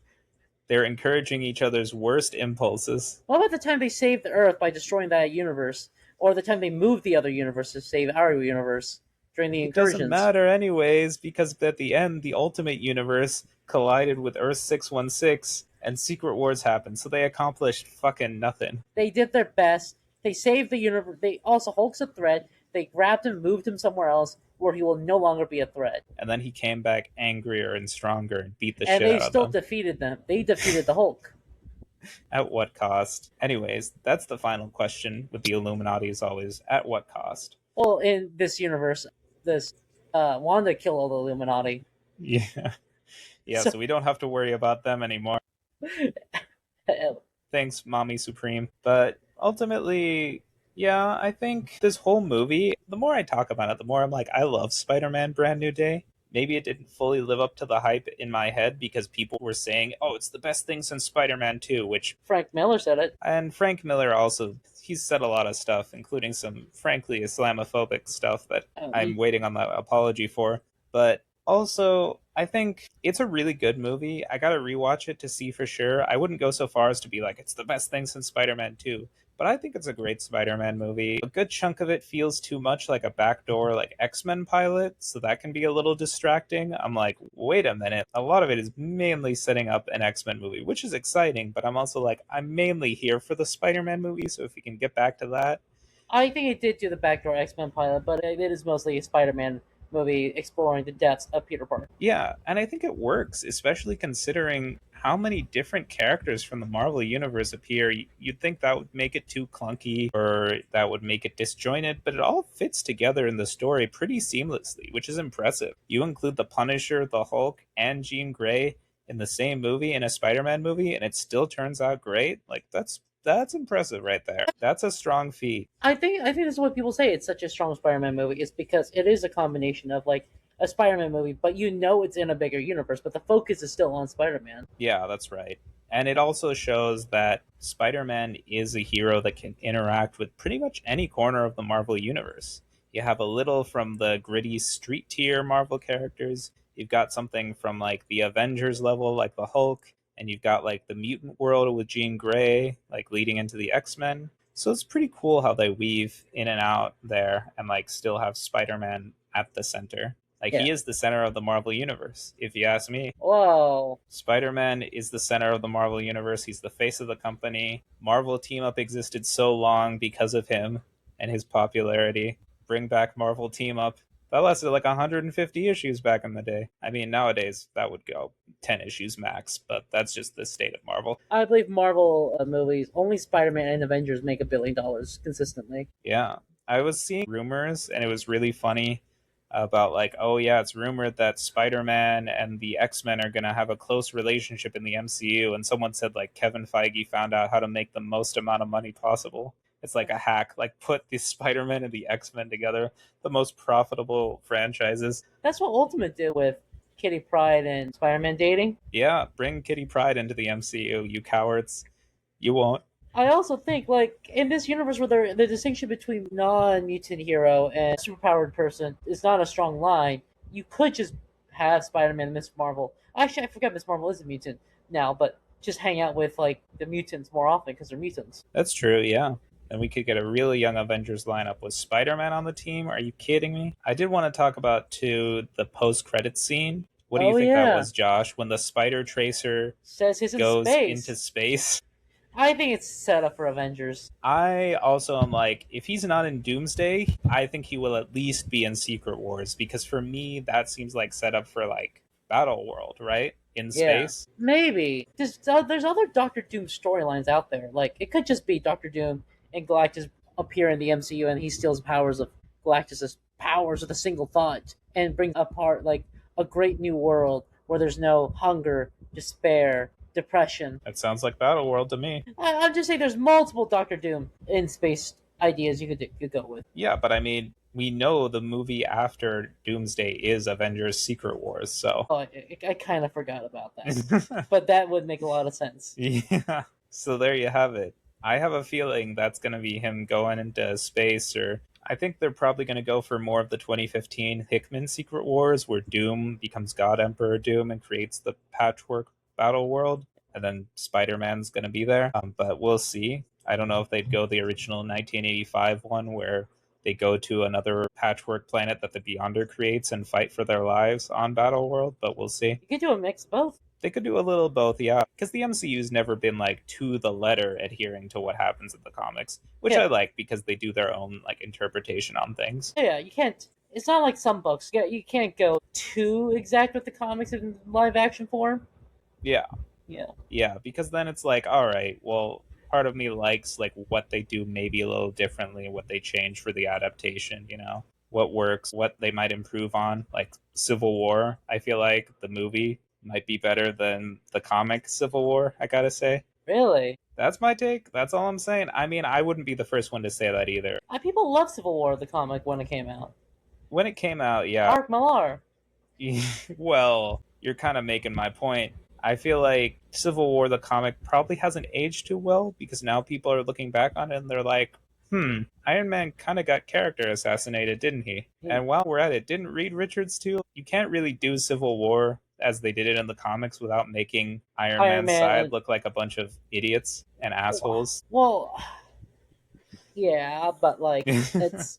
They're encouraging each other's worst impulses. What about the time they saved the Earth by destroying that universe? Or the time they moved the other universe to save our universe during the It incursions? doesn't matter anyways, because at the end, the Ultimate Universe collided with Earth 616, and Secret Wars happened, so they accomplished fucking nothing. They did their best. They saved the universe. They also, Hulk's a threat. They grabbed him, moved him somewhere else where he will no longer be a threat. And then he came back angrier and stronger and beat the And shit they out still of them. defeated them. They defeated the Hulk. At what cost? Anyways, that's the final question with the Illuminati, as always. At what cost? Well, in this universe, this Wanda killed all the Illuminati. Yeah. Yeah, So so we don't have to worry about them anymore. uh, Thanks, Mommy Supreme. But ultimately, yeah, I think this whole movie, the more I talk about it, the more I'm like, I love Spider Man Brand New Day. Maybe it didn't fully live up to the hype in my head because people were saying, oh, it's the best thing since Spider Man 2, which, Frank Miller said it. and Frank Miller also, he's said a lot of stuff, including some, frankly, Islamophobic stuff that I'm You, waiting on the apology for. But also, I think it's a really good movie. I gotta rewatch it to see for sure. I wouldn't go so far as to be like, it's the best thing since Spider Man 2, but I think it's a great Spider Man movie. A good chunk of it feels too much like a backdoor, like X-Men pilot, so that can be a little distracting. I'm like, wait a minute. A lot of it is mainly setting up an X-Men movie, which is exciting, but I'm also like, I'm mainly here for the Spider Man movie, so if we can get back to that. I think it did do the backdoor X Men pilot, but it is mostly a Spider Man movie exploring the depths of Peter Parker. Yeah, and I think it works, especially considering how many different characters from the Marvel Universe appear. You'd think that would make it too clunky or that would make it disjointed, but it all fits together in the story pretty seamlessly, which is impressive. You include the Punisher, the Hulk, and Jean Grey in the same movie, in a Spider-Man movie, and it still turns out great. Like that's impressive right there. That's a strong feat. I think that's what people say. It's such a strong Spider Man movie. Is because it is a combination of like a Spider Man movie, but you know it's in a bigger universe, but the focus is still on Spider Man. Yeah, that's right. And it also shows that Spider Man is a hero that can interact with pretty much any corner of the Marvel Universe. You have a little from the gritty street tier Marvel characters, you've got something from like the Avengers level, like the Hulk, and you've got like the mutant world with Jean Grey, like leading into the X Men. So it's pretty cool how they weave in and out there and like still have Spider Man at the center. Like Yeah. he is the center of the Marvel Universe, if you ask me. Whoa. Spider Man is the center of the Marvel Universe. He's the face of the company. Marvel Team Up existed so long because of him and his popularity. Bring back Marvel Team Up. That lasted like 150 issues back in the day. I mean, nowadays that would go 10 issues max, but that's just the state of Marvel. I believe Marvel movies, only Spider Man and Avengers make $1 billion consistently. Yeah. I was seeing rumors, and it was really funny about like, oh yeah, it's rumored that Spider-Man and the X-Men are going to have a close relationship in the MCU, and someone said like Kevin Feige found out how to make the most amount of money possible. It's like a hack, like put the Spider-Man and the X-Men together, the most profitable franchises. That's what Ultimate did with Kitty Pryde and Spider Man dating. Yeah, bring Kitty Pryde into the MCU, you cowards. You won't. I also think, like, in this universe where the distinction between non mutant hero and superpowered person is not a strong line, you could just have Spider Man and Miss Marvel. Actually, I forget Miss Marvel is a mutant now, but just hang out with, like, the mutants more often because they're mutants. That's true, yeah. And we could get a really young Avengers lineup with Spider-Man on the team. Are you kidding me? I did want to talk about too the post-credit scene. What do you Oh, think that yeah. was, Josh? When the Spider Tracer Says he's in goes into space. space. I think it's set up for Avengers. I also am like, if he's not in Doomsday, I think he will at least be in Secret Wars because for me that seems like set up for like Battle World, right? In Yeah. space. Maybe. There's other Doctor Doom storylines out there. Like, it could just be Doctor Doom and Galactus appear in the MCU and he steals powers of Galactus's powers with a single thought and brings apart, like, a great new world where there's no hunger, despair, depression. That sounds like Battle World to me. I'm just saying there's multiple Doctor Doom in space ideas you could go with. Yeah, but I mean, we know the movie after Doomsday is Avengers Secret Wars, so Oh, I kind of forgot about that. But that would make a lot of sense. yeah. So there you have it. I have a feeling that's going to be him going into space, or I think they're probably going to go for more of the 2015 Hickman Secret Wars, where Doom becomes God Emperor Doom and creates the patchwork battle world, and then Spider Man's going to be there. But we'll see. I don't know if they'd go the original 1985 one where they go to another patchwork planet that the Beyonder creates and fight for their lives on Battle World, but we'll see. You could do a mix of both. They could do a little of both, yeah. Because the MCU's never been like to the letter adhering to what happens in the comics, which Yeah. I like because they do their own like interpretation on things. Yeah, you can't. It's not like some books. Yeah, you can't go too exact with the comics in live action form. Yeah, Yeah. yeah. Because then it's like, all right, well, part of me likes like what they do maybe a little differently, what they change for the adaptation, you know, what works, what they might improve on. Like Civil War, I feel like the movie might be better than the comic Civil War, I gotta say. Really? That's my take. That's all I'm saying. I mean, I wouldn't be the first one to say that either. People love Civil War, the comic, when it came out. When it came out, yeah. Mark Millar. Well, you're kind of making my point. I feel like Civil War, the comic, probably hasn't aged too well because now people are looking back on it and they're like, Iron Man kind of got character assassinated, didn't he? And while we're at it, didn't Reed Richards too? You can't really do Civil War as they did it in the comics without making Iron Man's side look like a bunch of idiots and assholes. Well, yeah, but like, it's...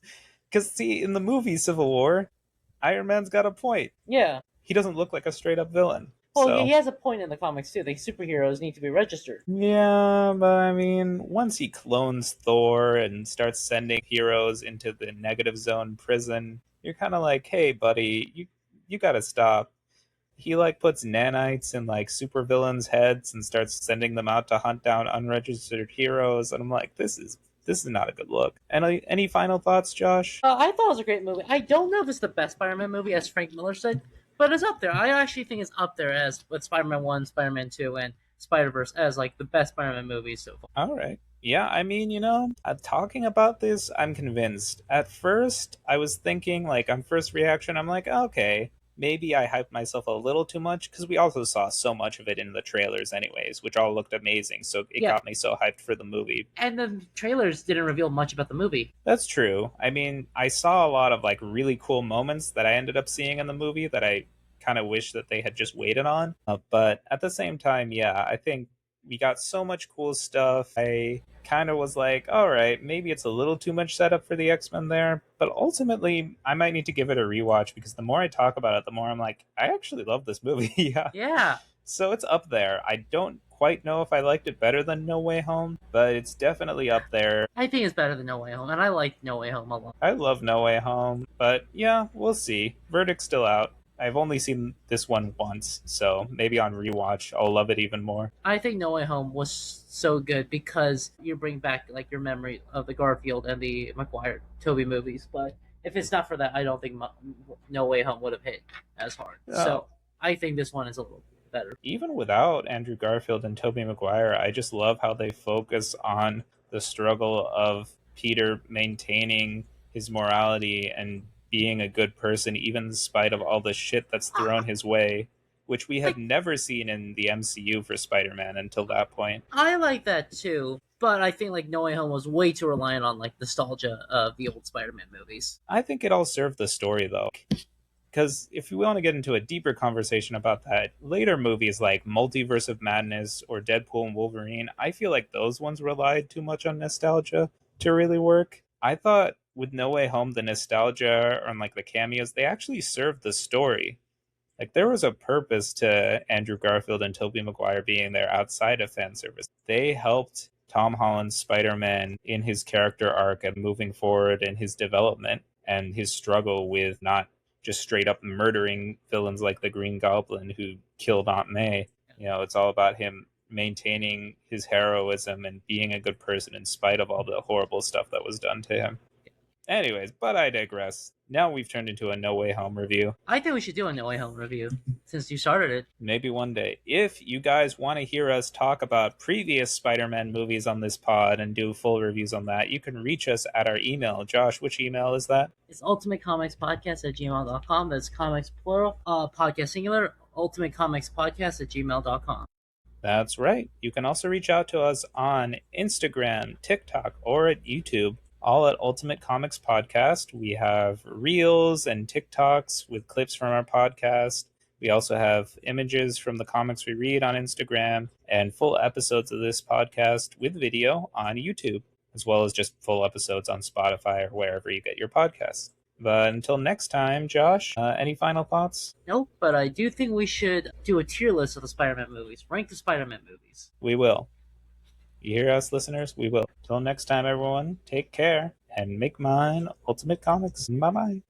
Because, see, in the movie Civil War, Iron Man's got a point. Yeah. He doesn't look like a straight-up villain. Well, so. He has a point in the comics, too. The superheroes need to be registered. Yeah, but I mean, once he clones Thor and starts sending heroes into the negative zone prison, you're kind of like, hey, buddy, you gotta stop. He, like, puts nanites in, like, supervillains' heads and starts sending them out to hunt down unregistered heroes, and I'm like, this is not a good look. Any final thoughts, Josh? I thought it was a great movie. I don't know if it's the best Spider-Man movie, as Frank Miller said, but it's up there. I actually think it's up there as with Spider-Man 1, Spider-Man 2, and Spider-Verse as like the best Spider-Man movies so far. All right. Yeah, I mean, you know, talking about this, I'm convinced. At first, I was thinking, like, on first reaction, I'm like, okay, maybe I hyped myself a little too much, because we also saw so much of it in the trailers anyways, which all looked amazing, so it got me so hyped for the movie. And the trailers didn't reveal much about the movie. That's true. I mean, I saw a lot of, like, really cool moments that I ended up seeing in the movie that I kind of wish that they had just waited on. But at the same time, yeah, I think we got so much cool stuff. I kind of was like, all right, maybe it's a little too much setup for the X-Men there, but ultimately I might need to give it a rewatch because the more I talk about it, the more I'm like, I actually love this movie. Yeah. So it's up there. I don't quite know if I liked it better than No Way Home, but it's definitely up there. I think it's better than No Way Home, and I like No Way Home a lot. I love No Way Home, but yeah, we'll see. Verdict's still out. I've only seen this one once, so maybe on rewatch I'll love it even more. I think No Way Home was so good because you bring back like your memory of the Garfield and the Maguire Tobey movies. But if it's not for that, I don't think No Way Home would have hit as hard. Oh. So I think this one is a little better. Even without Andrew Garfield and Tobey Maguire, I just love how they focus on the struggle of Peter maintaining his morality and being a good person, even in spite of all the shit that's thrown his way, which we had never seen in the MCU for Spider-Man until that point. I like that too, but I think like No Way Home was way too reliant on like nostalgia of the old Spider-Man movies. I think it all served the story though. Because if we want to get into a deeper conversation about that, later movies like Multiverse of Madness or Deadpool and Wolverine, I feel like those ones relied too much on nostalgia to really work. I thought with No Way Home, the nostalgia and like the cameos, they actually served the story. Like there was a purpose to Andrew Garfield and Tobey Maguire being there outside of fan service. They helped Tom Holland's Spider-Man in his character arc and moving forward in his development and his struggle with not just straight up murdering villains like the Green Goblin who killed Aunt May. You know, it's all about him maintaining his heroism and being a good person in spite of all the horrible stuff that was done to him. Anyways, but I digress. Now we've turned into a No Way Home review. I think we should do a No Way Home review since you started it. Maybe one day. If you guys want to hear us talk about previous Spider-Man movies on this pod and do full reviews on that, you can reach us at our email. Josh, which email is that? It's ultimatecomicspodcast@gmail.com. That's comics plural, podcast singular, ultimatecomicspodcast@gmail.com. That's right. You can also reach out to us on Instagram, TikTok, or at YouTube. All at Ultimate Comics Podcast. We have Reels and TikToks with clips from our podcast. We also have images from the comics we read on Instagram and full episodes of this podcast with video on YouTube, as well as just full episodes on Spotify or wherever you get your podcasts. But until next time, Josh, any final thoughts? Nope, but I do think we should do a tier list of the Spider-Man movies. Rank the Spider-Man movies. We will. You hear us, listeners? We will. Till next time, everyone, take care and make mine Ultimate Comics. Bye-bye.